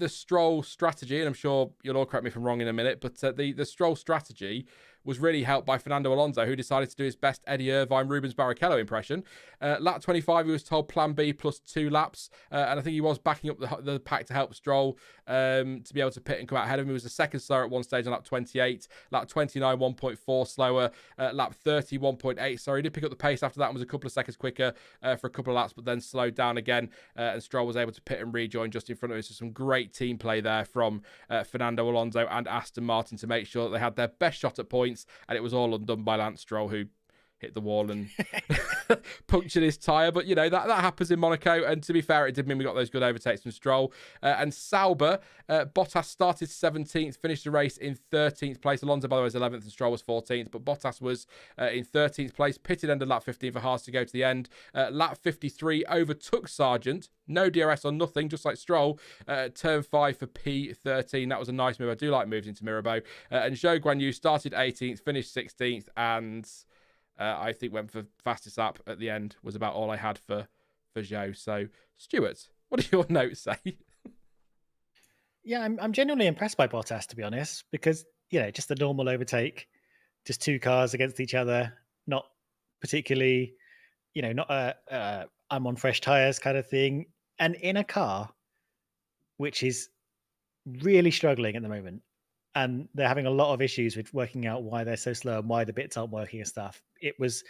Stroll strategy, and I'm sure you'll all correct me if I'm wrong in a minute, but the Stroll strategy was really helped by Fernando Alonso, who decided to do his best Eddie Irvine, Rubens Barrichello impression. Lap 25, he was told plan B plus 2 laps. And I think he was backing up the pack to help Stroll to be able to pit and come out ahead of him. He was a second slower at one stage on lap 28. Lap 29, 1.4 slower. Lap 30, 1.8. Sorry, he did pick up the pace after that and was a couple of seconds quicker for a couple of laps, but then slowed down again. And Stroll was able to pit and rejoin just in front of us. So some great team play there from Fernando Alonso and Aston Martin to make sure that they had their best shot at points, and it was all undone by Lance Stroll, who hit the wall and punctured his tyre. But, you know, that happens in Monaco. And to be fair, it did mean we got those good overtakes from Stroll. And Sauber, Bottas started 17th, finished the race in 13th place. Alonso, by the way, was 11th and Stroll was 14th. But Bottas was in 13th place, pitted end of lap 15 for Haas to go to the end. Lap 53, overtook Sargeant. No DRS or nothing, just like Stroll. Turn 5 for P13. That was a nice move. I do like moves into Mirabeau. And Zhou Guanyu started 18th, finished 16th, and I think went for fastest lap at the end was about all I had for Zhou. So, Stuart, what do your notes say? Yeah, I'm genuinely impressed by Bottas, to be honest, because, you know, just the normal overtake, just two cars against each other, not particularly, you know, not I'm on fresh tires kind of thing. And in a car which is really struggling at the moment, and they're having a lot of issues with working out why they're so slow and why the bits aren't working and stuff. It was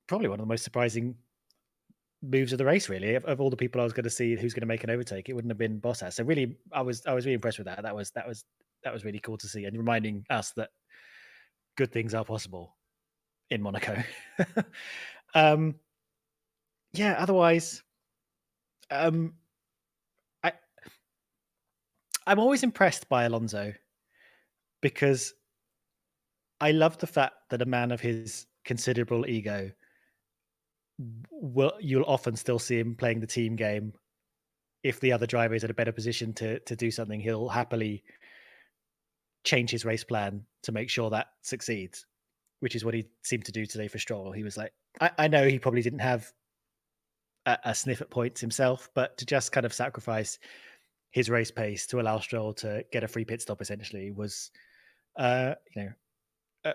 probably one of the most surprising moves of the race, really. Of all the people I was going to see who's going to make an overtake, it wouldn't have been Bottas. So really, I was really impressed with that. That was really cool to see, and reminding us that good things are possible in Monaco. Yeah. Otherwise, I'm always impressed by Alonso because I love the fact that a man of his considerable ego, you'll often still see him playing the team game. If the other driver is in a better position to do something, he'll happily change his race plan to make sure that succeeds, which is what he seemed to do today for Stroll. He was like, I know he probably didn't have a sniff at points himself, but to just kind of sacrifice his race pace to allow Stroll to get a free pit stop essentially was,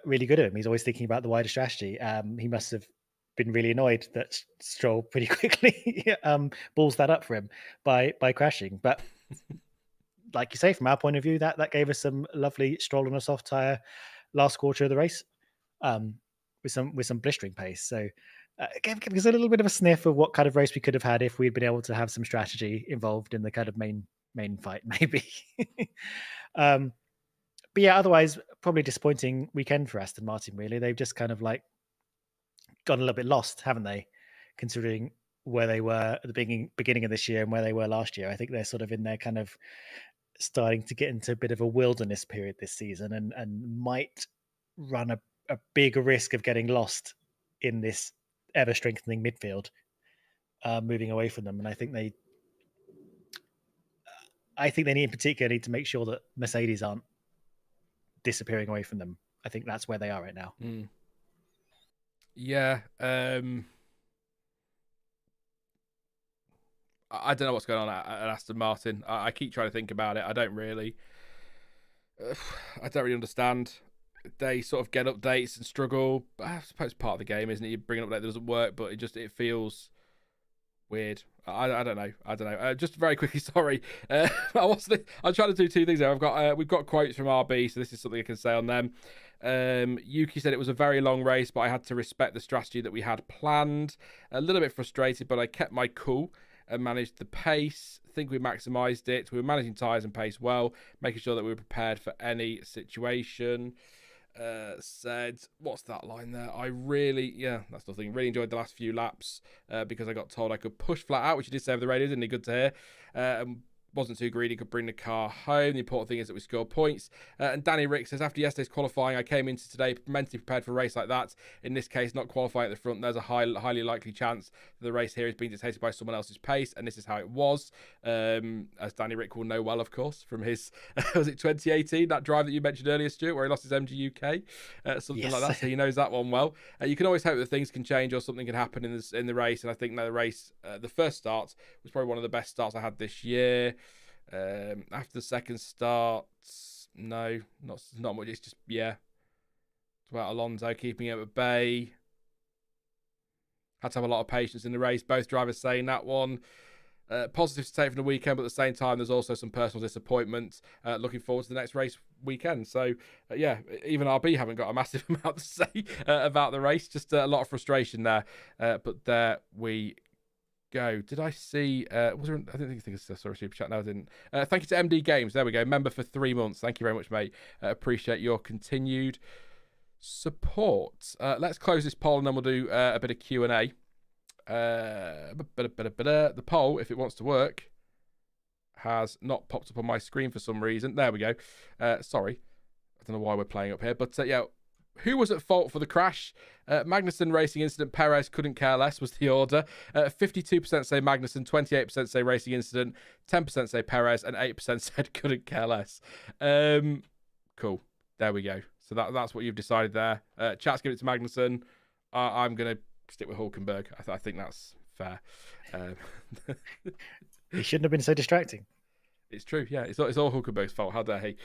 really good of him. He's always thinking about the wider strategy. He must have been really annoyed that Stroll pretty quickly balls that up for him by crashing. But like you say, from our point of view, that gave us some lovely Stroll on a soft tire last quarter of the race, with some blistering pace. So gave us a little bit of a sniff of what kind of race we could have had if we'd been able to have some strategy involved in the kind of main fight, maybe. But yeah, otherwise, probably disappointing weekend for Aston Martin, really. They've just kind of like gone a little bit lost, haven't they? Considering where they were at the beginning of this year and where they were last year. I think they're sort of in their kind of starting to get into a bit of a wilderness period this season and might run a big risk of getting lost in this ever strengthening midfield, moving away from them. And I think they in particular need to make sure that Mercedes aren't disappearing away from them. I think that's where they are right now. Yeah. I don't know what's going on at Aston Martin. I keep trying to think about it. I don't really understand. They sort of get updates and struggle. I suppose it's part of the game, isn't it? You bring an update that doesn't work, but it feels weird. I don't know. Just very quickly, sorry. I'm trying to do two things there. We've got quotes from RB, so this is something I can say on them. Yuki said it was a very long race, but I had to respect the strategy that we had planned. A little bit frustrated, but I kept my cool and managed the pace. I think we maximised it. We were managing tyres and pace well, making sure that we were prepared for any situation. Said, what's that line there? That's nothing. Really enjoyed the last few laps because I got told I could push flat out, which he did say over the radio, didn't he? Good to hear. Wasn't too greedy, could bring the car home. The important thing is that we score points. And Danny Rick says, after yesterday's qualifying, I came into today mentally prepared for a race like that. In this case, not qualifying at the front, there's a highly likely chance that the race here is being dictated by someone else's pace, and this is how it was. As Danny Rick will know well, of course, from his, was it 2018, that drive that you mentioned earlier, Stuart, where he lost his MG UK, something like that, so he knows that one well. You can always hope that things can change or something can happen in the race, and I think that the race, the first start, was probably one of the best starts I had this year. After the second start, no, not much. It's just Well, Alonso keeping him at bay. Had to have a lot of patience in the race. Both drivers saying that one. Positives to take from the weekend, but at the same time, there's also some personal disappointment. Looking forward to the next race weekend. So, yeah, even RB haven't got a massive amount to say about the race. Just a lot of frustration there. But there we go. Did I see? Was there? I didn't think it's sorry, super chat. No, I didn't. Thank you to MD Games. There we go. Member for 3 months. Thank you very much, mate. Appreciate your continued support. Let's close this poll and then we'll do a bit of Q&A. The poll, if it wants to work, has not popped up on my screen for some reason. There we go. Sorry, I don't know why we're playing up here, but yeah, who was at fault for the crash? Magnussen racing incident, Perez couldn't care less was the order. 52% say Magnussen, 28% say racing incident, 10% say Perez, and 8% said couldn't care less. Cool. There we go. So that's what you've decided there. Chat's give it to Magnussen. I'm going to stick with Hulkenberg. I think that's fair. He shouldn't have been so distracting. It's true. Yeah, it's all Hulkenberg's fault. How dare he?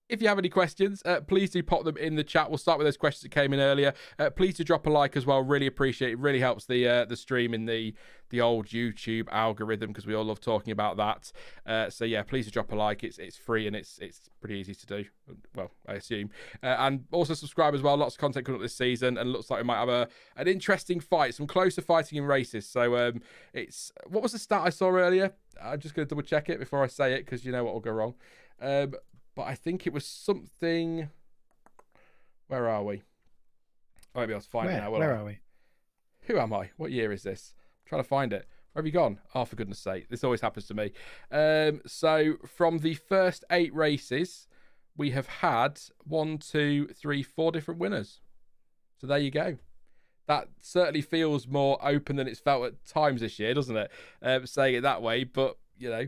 If you have any questions, please do pop them in the chat. We'll start with those questions that came in earlier. Please do drop a like as well. Really appreciate it. It really helps the stream in the old YouTube algorithm because we all love talking about that. So yeah, please do drop a like. It's free and it's pretty easy to do. Well, I assume. And also subscribe as well. Lots of content coming up this season, and looks like we might have an interesting fight, some closer fighting in races. So it's what was the stat I saw earlier? I'm just going to double check it before I say it because you know what will go wrong. But I think it was something. Where are we? I won't be able to find it now. Where are we? Who am I? What year is this? I'm trying to find it. Where have you gone? Oh, for goodness sake. This always happens to me. So from the first 8 races, we have had 1, 2, 3, 4 different winners. So there you go. That certainly feels more open than it's felt at times this year, doesn't it? Saying it that way, but, you know,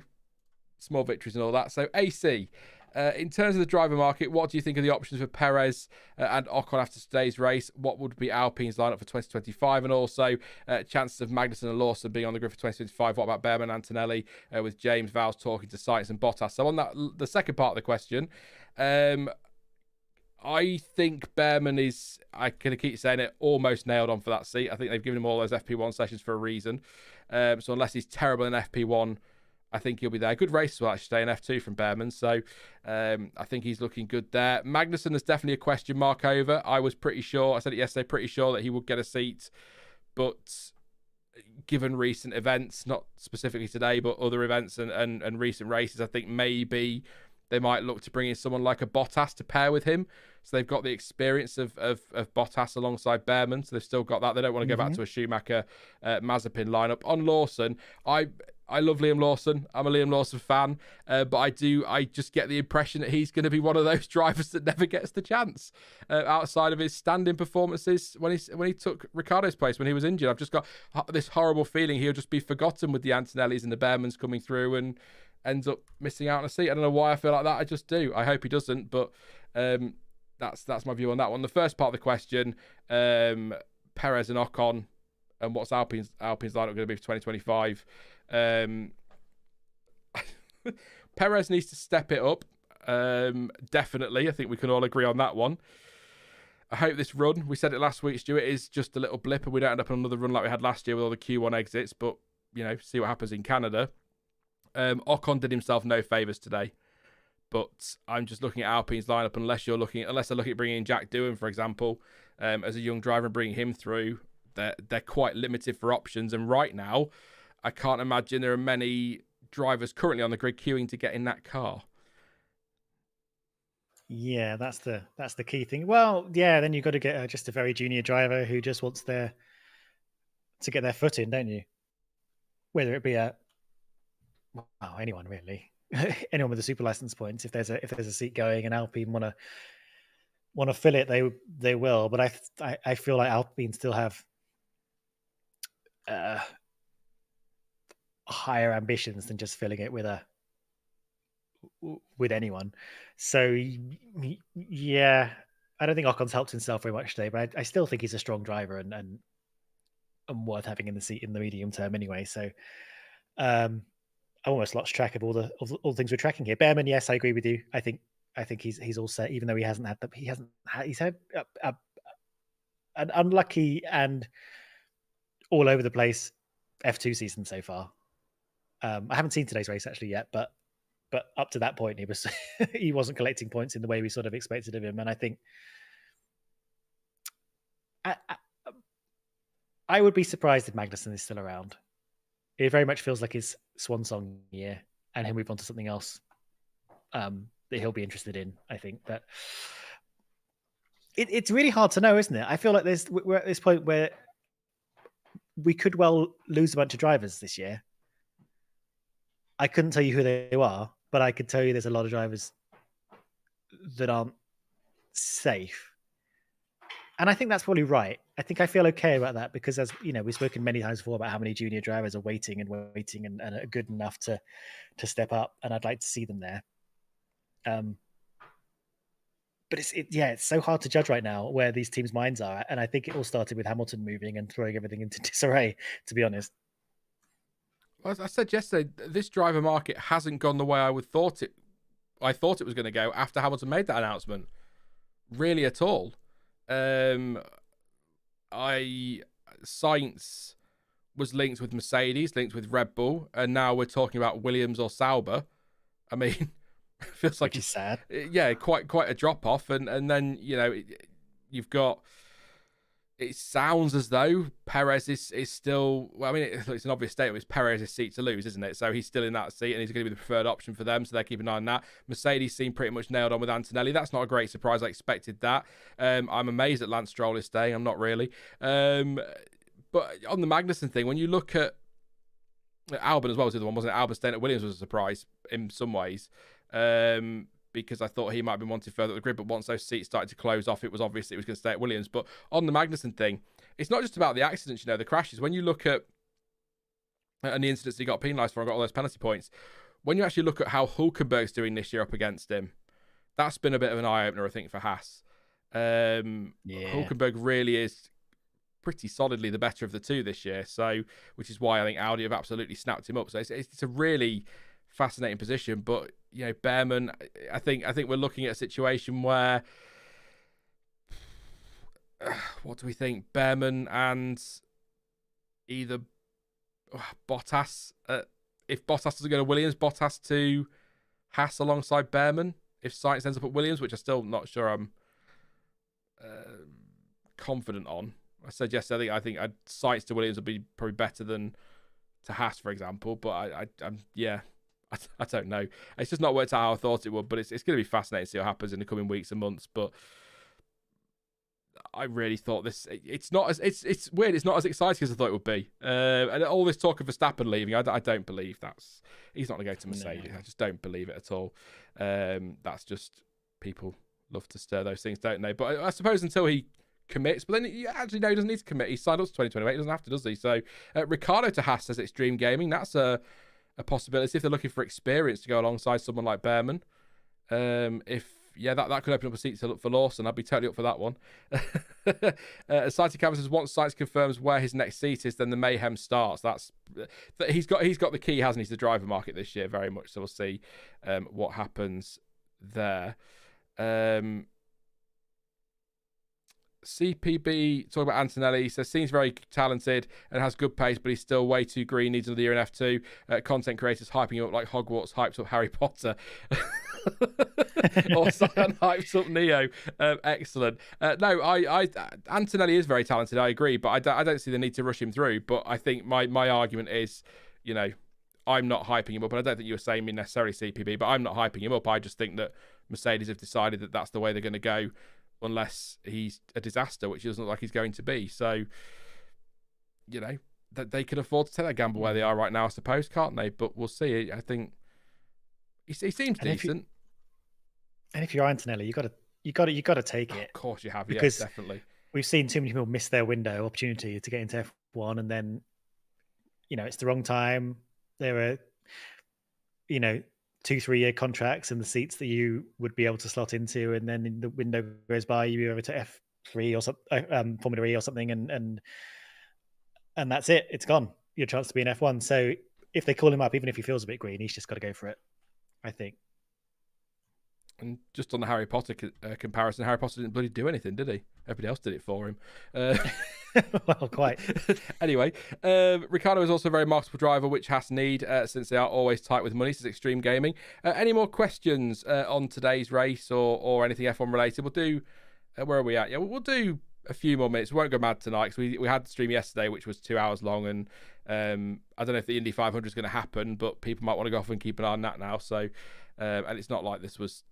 small victories and all that. So AC. In terms of the driver market, what do you think of the options for Perez and Ocon after today's race? What would be Alpine's lineup for 2025? And also chances of Magnussen and Lawson being on the grid for 2025. What about Behrman, Antonelli, with James Vowles talking to Sainz and Bottas? So on that, the second part of the question, I think Behrman is, I can keep saying it, almost nailed on for that seat. I think they've given him all those FP1 sessions for a reason. So unless he's terrible in FP1, I think he'll be there. Good race as well, actually, in F2 from Behrman. So I think he's looking good there. Magnussen is definitely a question mark over. I was pretty sure, I said it yesterday, pretty sure that he would get a seat. But given recent events, not specifically today, but other events and recent races, I think maybe they might look to bring in someone like a Bottas to pair with him. So they've got the experience of Bottas alongside Behrman. So they've still got that. They don't want to go back to a Schumacher Mazepin lineup. On Lawson, I love Liam Lawson. I'm a Liam Lawson fan, but I just get the impression that he's going to be one of those drivers that never gets the chance outside of his standing performances when he took Ricciardo's place when he was injured. I've just got this horrible feeling he'll just be forgotten with the Antonellis and the Behrmans coming through and ends up missing out on a seat. I don't know why I feel like that. I just do. I hope he doesn't, but that's my view on that one. The first part of the question, Perez and Ocon, and what's Alpine's lineup going to be for 2025? Perez needs to step it up. Definitely. I think we can all agree on that one. I hope this run, we said it last week, Stuart, is just a little blip and we don't end up on another run like we had last year with all the Q1 exits, but, you know, see what happens in Canada. Ocon did himself no favours today, but I'm just looking at Alpine's lineup unless they're looking at bringing in Jack Doohan, for example, as a young driver and bringing him through. They're quite limited for options, and right now I can't imagine there are many drivers currently on the grid queuing to get in that car. Yeah, that's the key thing. Well, yeah, then you've got to get just a very junior driver who just wants to get their foot in, don't you? Whether it be anyone really, anyone with a super license points. If there's a seat going and Alpine want to fill it, they will. But I feel like Alpine still have higher ambitions than just filling it with anyone. So yeah, I don't think Ocon's helped himself very much today, but I still think he's a strong driver and worth having in the seat in the medium term anyway. So I almost lost track of all the things we're tracking here. Behrman, yes, I agree with you. I think I think he's all set, even though he's had an unlucky and all over the place F2 season so far. I haven't seen today's race actually yet, but up to that point, he wasn't collecting points in the way we sort of expected of him. And I think I would be surprised if Magnussen is still around. It very much feels like his swan song year, and he'll move on to something else that he'll be interested in. I think that it's really hard to know, isn't it? I feel like we're at this point where we could well lose a bunch of drivers this year. I couldn't tell you who they are, but I could tell you there's a lot of drivers that aren't safe. And I think that's probably right. I think I feel okay about that because, as you know, we've spoken many times before about how many junior drivers are waiting and are good enough to step up, and I'd like to see them there. But it's so hard to judge right now where these teams' minds are at, and I think it all started with Hamilton moving and throwing everything into disarray, to be honest. Well, as I said yesterday, this driver market hasn't gone the way I thought it was going to go after Hamilton made that announcement. Really at all. Sainz was linked with Mercedes, linked with Red Bull, and now we're talking about Williams or Sauber. I mean, it feels like it's sad. Yeah, quite a drop off, and then you've got. It sounds as though Perez is still. Well, I mean, it's an obvious statement. It's Perez's seat to lose, isn't it? So he's still in that seat, and he's going to be the preferred option for them. So they're keeping an eye on that. Mercedes seem pretty much nailed on with Antonelli. That's not a great surprise. I expected that. I'm amazed that Lance Stroll is staying. I'm not really. But on the Magnussen thing, when you look at Albon as well, was the other one, wasn't it? Albon staying at Williams was a surprise in some ways. Because I thought he might have been wanted further up the grid, but once those seats started to close off, it was obvious he was going to stay at Williams. But on the Magnussen thing, it's not just about the accidents, the crashes. When you look at and the incidents he got penalised for and got all those penalty points, when you actually look at how Hülkenberg's doing this year up against him, that's been a bit of an eye-opener, I think, for Haas. Hülkenberg really is pretty solidly the better of the two this year, so which is why I think Audi have absolutely snapped him up. So it's a really fascinating position, but Behrman, I think we're looking at a situation where what do we think? Behrman and either Bottas. If Bottas doesn't go to Williams, Bottas to Haas alongside Behrman. If Sainz ends up at Williams, which I'm still not sure I'm confident on. I said yesterday, I think Sainz to Williams would be probably better than to Haas, for example. But I don't know. It's just not worked out how I thought it would, but it's going to be fascinating to see what happens in the coming weeks and months. But I really thought it's weird. It's not as exciting as I thought it would be. And all this talk of Verstappen leaving, I don't believe he's not going to go to Mercedes. No. I just don't believe it at all. That's just people love to stir those things, don't they? But I suppose until he commits, but then he doesn't need to commit. He signed up to 2028. He doesn't have to, does he? So Ricciardo to Haas says it's dream gaming. That's a possibility if they're looking for experience to go alongside someone like Behrman. That could open up a seat to look for Lawson. I'd be totally up for that one. Sainz says once Sainz confirms where his next seat is, then the mayhem starts. He's got the key, hasn't he, to the driver market this year very much. So we'll see what happens there. CPB talking about Antonelli. He says seems very talented and has good pace, but he's still way too green. Needs another year in F2. Content creators hyping him up like Hogwarts hypes up Harry Potter. Or Sion hypes up Neo. Excellent. Antonelli is very talented. I agree, but I don't see the need to rush him through. But I think my argument is, I'm not hyping him up, and I don't think you were saying me necessarily CPB, but I'm not hyping him up. I just think that Mercedes have decided that that's the way they're going to go, unless he's a disaster, which doesn't look like he's going to be. So, that they can afford to take that gamble where they are right now, I suppose, can't they? But we'll see. I think he seems decent. And if you're Antonelli, you got to take it. Of course you have, because definitely. We've seen too many people miss their window opportunity to get into F1, and then it's the wrong time. There are 2-3 year contracts and the seats that you would be able to slot into, and then the window goes by, you over to F3 or something, Formula E or something, and that's it. It's gone. Your chance to be in F1. So if they call him up, even if he feels a bit green, he's just got to go for it, I think. And just on the Harry Potter comparison, Harry Potter didn't bloody do anything, did he? Everybody else did it for him. Well, quite. Anyway, Ricciardo is also a very marketable driver, which Haas need since they are always tight with money, says Extreme Gaming. Any more questions on today's race or anything F1 related? We'll do... where are we at? Yeah, we'll do a few more minutes. We won't go mad tonight because we had the stream yesterday, which was 2 hours long, and I don't know if the Indy 500 is going to happen, but people might want to go off and keep an eye on that now. So, and it's not like this was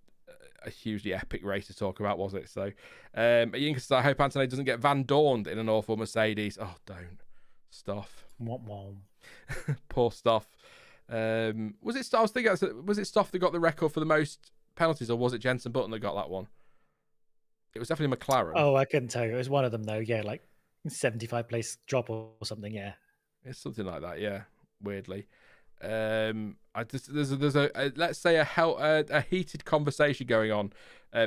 a hugely epic race to talk about, was it? So, Ian says, I hope Antonelli doesn't get Van Dorned in an awful Mercedes. Oh, don't. Stuff. Poor Stuff. Was it? I was thinking, was it Stuff that got the record for the most penalties, or was it Jenson Button that got that one? It was definitely McLaren. Oh, I couldn't tell you. It was one of them, though. Yeah, like 75 place drop or something. Yeah, it's something like that. Yeah, weirdly. There's a let's say a heated conversation going on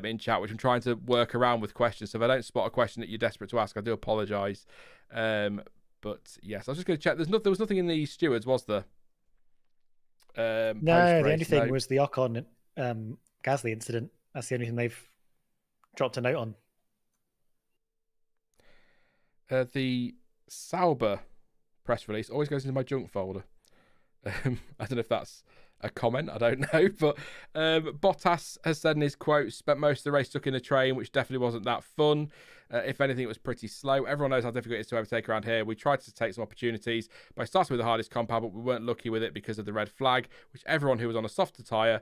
in chat, which I'm trying to work around with questions. So if I don't spot a question that you're desperate to ask, I do apologise. But yes, I was just going to check. There was nothing in the stewards, was there? No, the only thing was the Ocon Gasly incident. That's the only thing they've dropped a note on. The Sauber press release always goes into my junk folder. I don't know if that's a comment, I don't know, but Bottas has said in his quote, spent most of the race stuck in a train, which definitely wasn't that fun. If anything, it was pretty slow. Everyone knows how difficult it is to overtake around here. We tried to take some opportunities by starting with the hardest compound, but we weren't lucky with it because of the red flag, which everyone who was on a softer tyre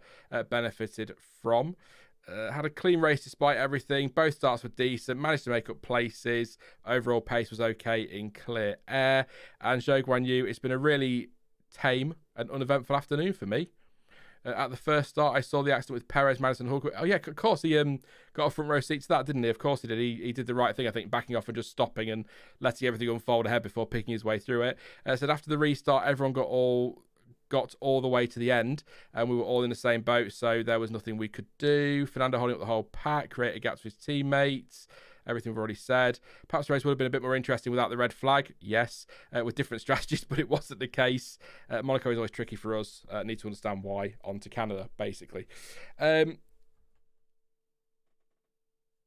benefited from. Had a clean race despite everything. Both starts were decent. Managed to make up places. Overall pace was okay in clear air. And Zhou Guanyu, it's been a really tame and uneventful afternoon for me. At the first start, I saw the accident with Perez, Madison, Hawke. Oh yeah, of course he got a front row seat to that, didn't he? Of course he did. He did the right thing, I think, backing off and just stopping and letting everything unfold ahead before picking his way through it. Said after the restart, everyone got all the way to the end, and we were all in the same boat, so there was nothing we could do. Fernando holding up the whole pack, created gaps for his teammates. Everything we've already said. Perhaps the race would have been a bit more interesting without the red flag. Yes, with different strategies, but it wasn't the case. Monaco is always tricky for us. Need to understand why. On to Canada, basically.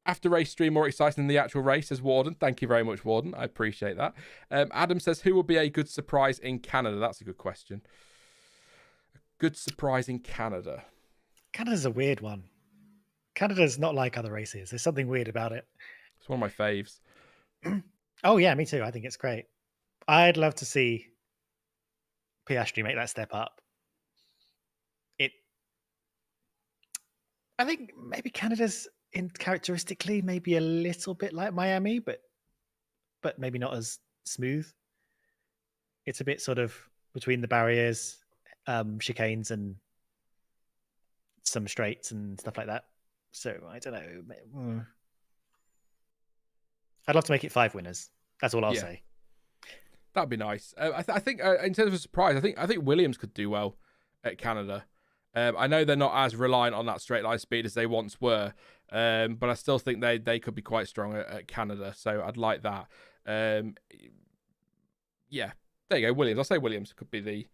After race stream, more exciting than the actual race, says Warden. Thank you very much, Warden. I appreciate that. Adam says, who will be a good surprise in Canada? That's a good question. A good surprise in Canada. Canada's a weird one. Canada's not like other races. There's something weird about it. It's one of my faves. Oh, yeah, me too. I think it's great. I'd love to see Piastri make that step up. I think maybe Canada's characteristically maybe a little bit like Miami, but maybe not as smooth. It's a bit sort of between the barriers, chicanes and some straights and stuff like that. So I don't know. I'd love to make it 5 winners. That's all I'll say. That'd be nice. I think in terms of a surprise, I think Williams could do well at Canada. I know they're not as reliant on that straight line speed as they once were, but I still think they could be quite strong at Canada. So I'd like that. Yeah, there you go. Williams. I'll say Williams could be the.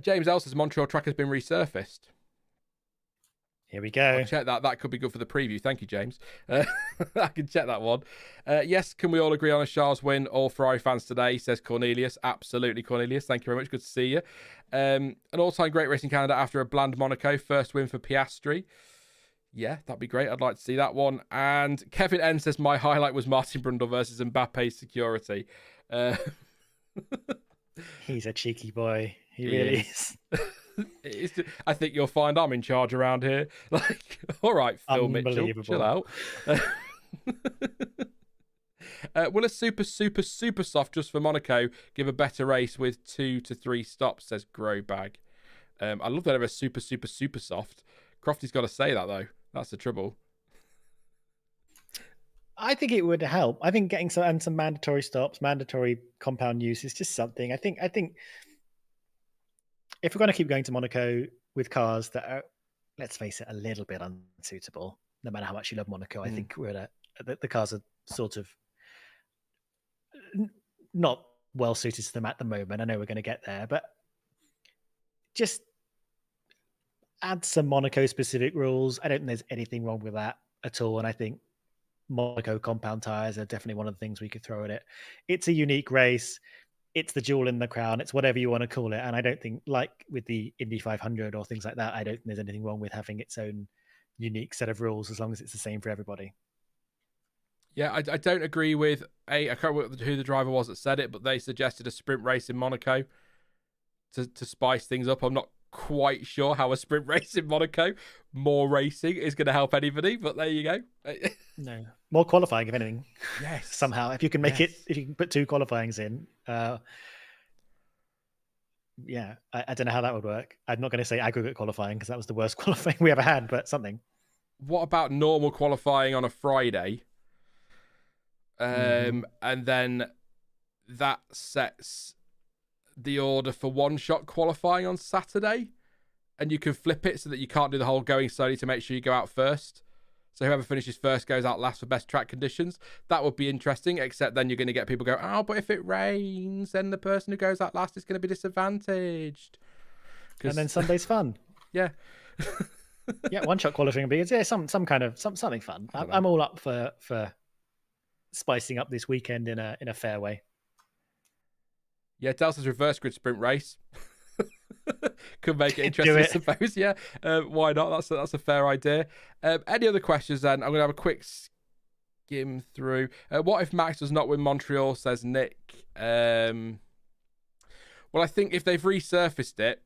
James L says Montreal track has been resurfaced. Here we go. I'll check that. That could be good for the preview. Thank you, James. I can check that one. Yes, can we all agree on a Charles win? All Ferrari fans today, says Cornelius. Absolutely, Cornelius. Thank you very much. Good to see you. An all-time great race in Canada after a bland Monaco. First win for Piastri. Yeah, that'd be great. I'd like to see that one. And Kevin N says, my highlight was Martin Brundle versus Mbappe's security. He's a cheeky boy. He really is. I think you'll find I'm in charge around here. Like, all right, Phil Mitchell, chill out. Will a super soft just for Monaco give a better race with 2 to 3 stops, says Growbag. I love that it was super soft. Crofty's got to say that, though. That's the trouble. I think it would help. I think getting some mandatory stops, mandatory compound use is just something. I think if we're going to keep going to Monaco with cars that are, let's face it, a little bit unsuitable, no matter how much you love Monaco, I think we're the cars are sort of not well suited to them at the moment. I know we're going to get there, but just add some Monaco specific rules. I don't think there's anything wrong with that at all. And I think Monaco compound tires are definitely one of the things we could throw at it. It's a unique race. It's the jewel in the crown. It's whatever you want to call it. And I don't think, like with the Indy 500 or things like that, I don't think there's anything wrong with having its own unique set of rules as long as it's the same for everybody. Yeah, I don't agree with I can't remember who the driver was that said it, but they suggested a sprint race in Monaco to spice things up. I'm not quite sure how a sprint race in Monaco, more racing, is going to help anybody, but there you go. No, more qualifying, if anything. Yes. Somehow, if you can make it, if you can put 2 qualifyings in, yeah, I don't know how that would work. I'm not going to say aggregate qualifying because that was the worst qualifying we ever had, but something. What about normal qualifying on a Friday? And then that sets the order for one-shot qualifying on Saturday, and you can flip it so that you can't do the whole going slowly to make sure you go out first. So whoever finishes first goes out last for best track conditions. That would be interesting, except then you're going to get people go, oh, but if it rains, then the person who goes out last is going to be disadvantaged. And then Sunday's fun. Yeah. Yeah, one-shot qualifying would be some kind of something fun. I'm all up for spicing up this weekend in a fair way. Yeah, Delta's reverse grid sprint race. Could make it interesting, I suppose. Yeah, why not? That's a fair idea. Any other questions then? I'm going to have a quick skim through. What if Max does not win Montreal, says Nick? Well, I think if they've resurfaced it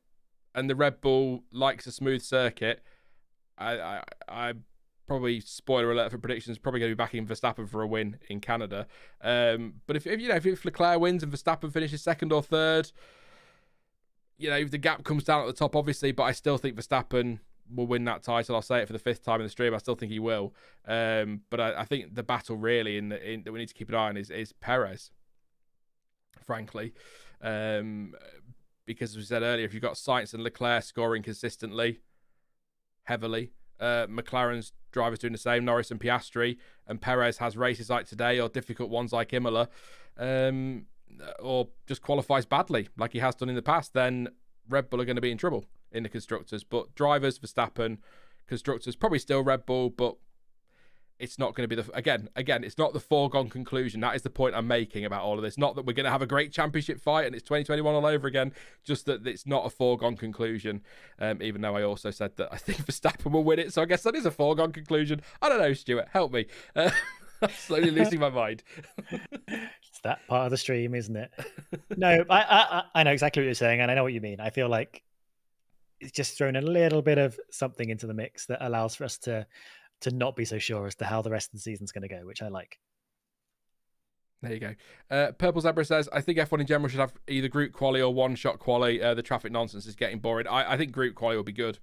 and the Red Bull likes a smooth circuit, I probably, spoiler alert for predictions, probably going to be backing Verstappen for a win in Canada. But if Leclerc wins and Verstappen finishes second or third, the gap comes down at the top, obviously, but I still think Verstappen will win that title. I'll say it for the 5th time in the stream. I still think he will. But I think the battle really that we need to keep an eye on is Perez, frankly. Because as we said earlier, if you've got Sainz and Leclerc scoring consistently, heavily, McLaren's drivers doing the same, Norris and Piastri, and Perez has races like today or difficult ones like Imola, or just qualifies badly like he has done in the past, then Red Bull are going to be in trouble in the constructors. But drivers, Verstappen, constructors, probably still Red Bull, but it's not going to be again, it's not the foregone conclusion. That is the point I'm making about all of this. Not that we're going to have a great championship fight and it's 2021 all over again, just that it's not a foregone conclusion. Even though I also said that I think Verstappen will win it, so I guess that is a foregone conclusion. I don't know, Stuart, help me. I'm slowly losing my mind. It's that part of the stream, isn't it? No, I know exactly what you're saying, and I know what you mean. I feel like it's just thrown a little bit of something into the mix that allows for us to not be so sure as to how the rest of the season's going to go, which I like. There you go. Purple Zebra says, I think F1 in general should have either group quali or one-shot quali. The traffic nonsense is getting boring. I think group quali will be good.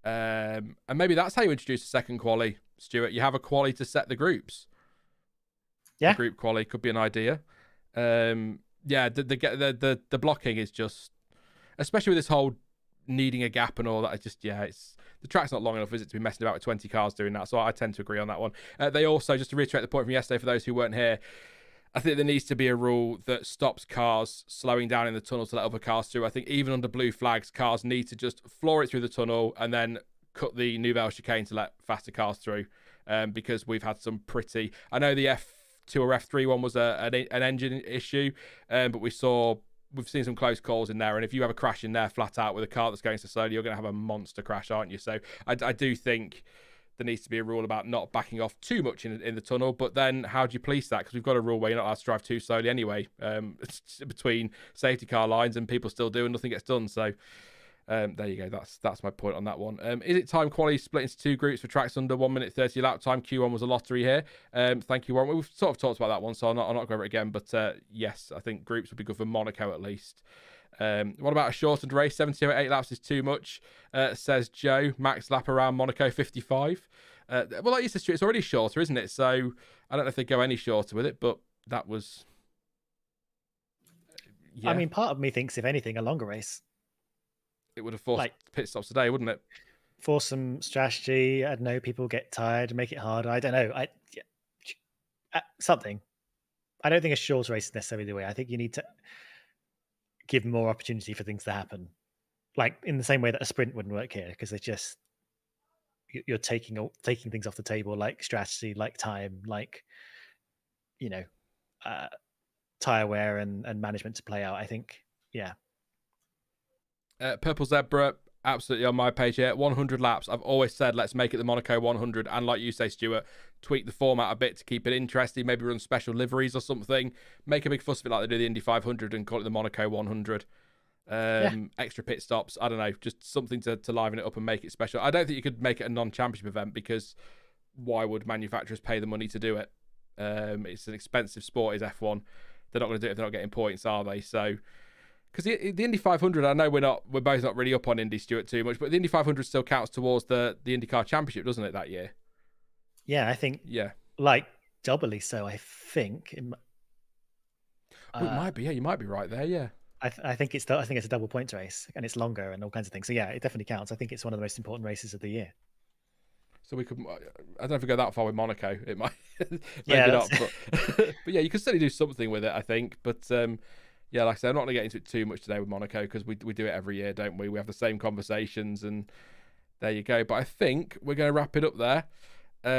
And maybe that's how you introduce a second quali, Stuart. You have a quali to set the groups. Yeah. The group quali could be an idea. The blocking is just, especially with this whole needing a gap and all that, it's the track's not long enough, is it, to be messing about with 20 cars doing that? So I tend to agree on that one. They also, just to reiterate the point from yesterday for those who weren't here, I think there needs to be a rule that stops cars slowing down in the tunnel to let other cars through. I think even under blue flags, cars need to just floor it through the tunnel and then cut the Nouvelle chicane to let faster cars through, because we've had some pretty... I know the F2 or F3 one was an engine issue, but we've seen some close calls in there, and if you have a crash in there flat out with a car that's going so slowly, you're going to have a monster crash, aren't you? So I do think there needs to be a rule about not backing off too much in the tunnel, but then how do you police that? Because we've got a rule where you're not allowed to drive too slowly anyway, between safety car lines, and people still do and nothing gets done. So there you go. That's my point on that one. Is it time quality split into 2 groups for tracks under 1 minute 30 lap time? Q1 was a lottery here. Thank you, Warren. We've sort of talked about that one, so I'll not go over it again. But yes, I think groups would be good for Monaco at least. What about a shortened race? 78 laps is too much, says Joe. Max lap around Monaco 55. Well, like you said, Stuart, it's already shorter, isn't it? So I don't know if they go any shorter with it, but that was... I mean, part of me thinks, if anything, a longer race. It would have forced pit stops today, wouldn't it? Force some strategy. I don't know. People get tired, make it harder. I don't know. Something. I don't think a short race is necessarily the way. I think you need to give more opportunity for things to happen. like in the same way that a sprint wouldn't work here, because they're just you're taking things off the table, like strategy, like time, like uh, tire wear and management to play out. I think, yeah. Purple Zebra, absolutely on my page here. 100 laps. I've always said let's make it the Monaco 100, and like you say, Stuart, tweak the format a bit to keep it interesting. Maybe run special liveries or something. Make a big fuss of it like they do the Indy 500 and call it the Monaco 100. Extra pit stops. I don't know, just something to liven it up and make it special. I don't think you could make it a non-championship event, because why would manufacturers pay the money to do it? It's an expensive sport, is F1. They're not going to do it if they're not getting points, are they? So, because the Indy 500, I know we're both not really up on Indy, Stuart, too much, but the Indy 500 still counts towards the IndyCar Championship, doesn't it, that year? Yeah, I think. Yeah, like doubly so. I think. It might be. Yeah, you might be right there. Yeah. I think it's a double points race, and it's longer and all kinds of things. So yeah, it definitely counts. I think it's one of the most important races of the year. So we could, I don't know if we go that far with Monaco. It might, Yeah, maybe not. But yeah, you could certainly do something with it, I think. But yeah, like I said, I'm not going to get into it too much today with Monaco, because we do it every year, don't we? We have the same conversations, and there you go. But I think we're going to wrap it up there.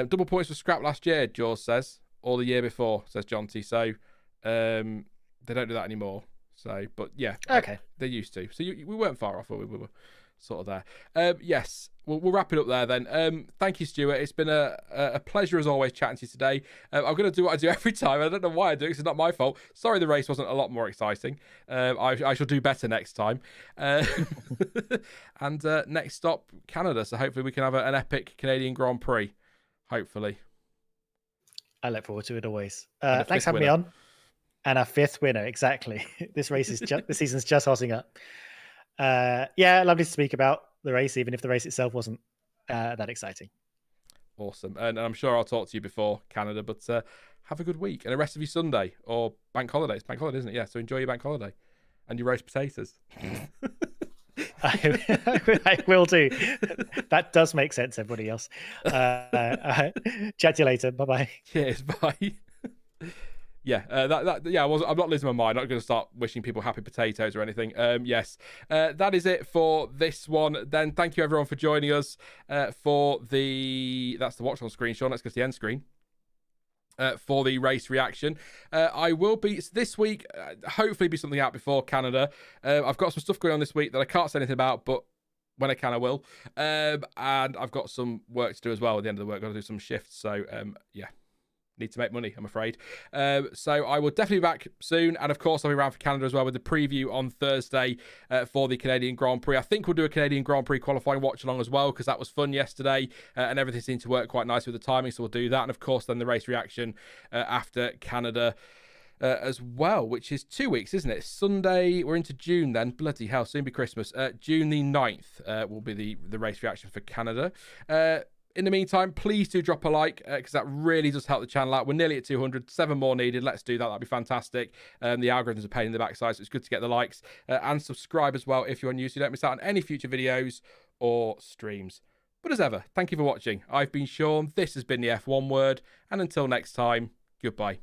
Double points for scrap last year, Jaws says, or the year before, says Jonty. So they don't do that anymore. So, but yeah, okay, they used to. So we weren't far off, we were sort of there. Yes, we'll wrap it up there then. Thank you, Stuart. It's been a pleasure as always chatting to you today. I'm going to do what I do every time. I don't know why I do it, 'cause it's not my fault. Sorry the race wasn't a lot more exciting. I shall do better next time. And next stop, Canada. So hopefully we can have an epic Canadian Grand Prix. Hopefully. I look forward to it always. Thanks for having me on. And our 5th winner, exactly. This race is the season's just hotting up. Yeah, lovely to speak about the race, even if the race itself wasn't that exciting. Awesome. And I'm sure I'll talk to you before Canada, but have a good week and the rest of your Sunday or bank holiday. It's bank holiday, isn't it? Yeah, so enjoy your bank holiday and your roast potatoes. I will do. That does make sense, everybody else. Chat to you later. Bye-bye. Cheers, bye. Yeah, I'm not losing my mind. I'm not going to start wishing people happy potatoes or anything. Yes, that is it for this one. Then thank you everyone for joining us for that's the watch on screen, Sean. Let's go to the end screen. For the race reaction, I will be this week. Hopefully, be something out before Canada. I've got some stuff going on this week that I can't say anything about, but when I can, I will. And I've got some work to do as well at the end of the work. Got to do some shifts. So yeah. Need to make money, I'm afraid. So I will definitely be back soon. And of course, I'll be around for Canada as well with the preview on Thursday for the Canadian Grand Prix. I think we'll do a Canadian Grand Prix qualifying watch along as well, because that was fun yesterday and everything seemed to work quite nicely with the timing. So we'll do that. And of course, then the race reaction after Canada as well, which is 2 weeks, isn't it? Sunday, we're into June then. Bloody hell, soon be Christmas. June the 9th will be the race reaction for Canada. In the meantime, please do drop a like, because that really does help the channel out. We're nearly at 200, 7 more needed. Let's do that. That'd be fantastic. The algorithms are a pain in the backside, so it's good to get the likes. And subscribe as well if you're new, so you don't miss out on any future videos or streams. But as ever, thank you for watching. I've been Sean. This has been the F1 Word. And until next time, goodbye.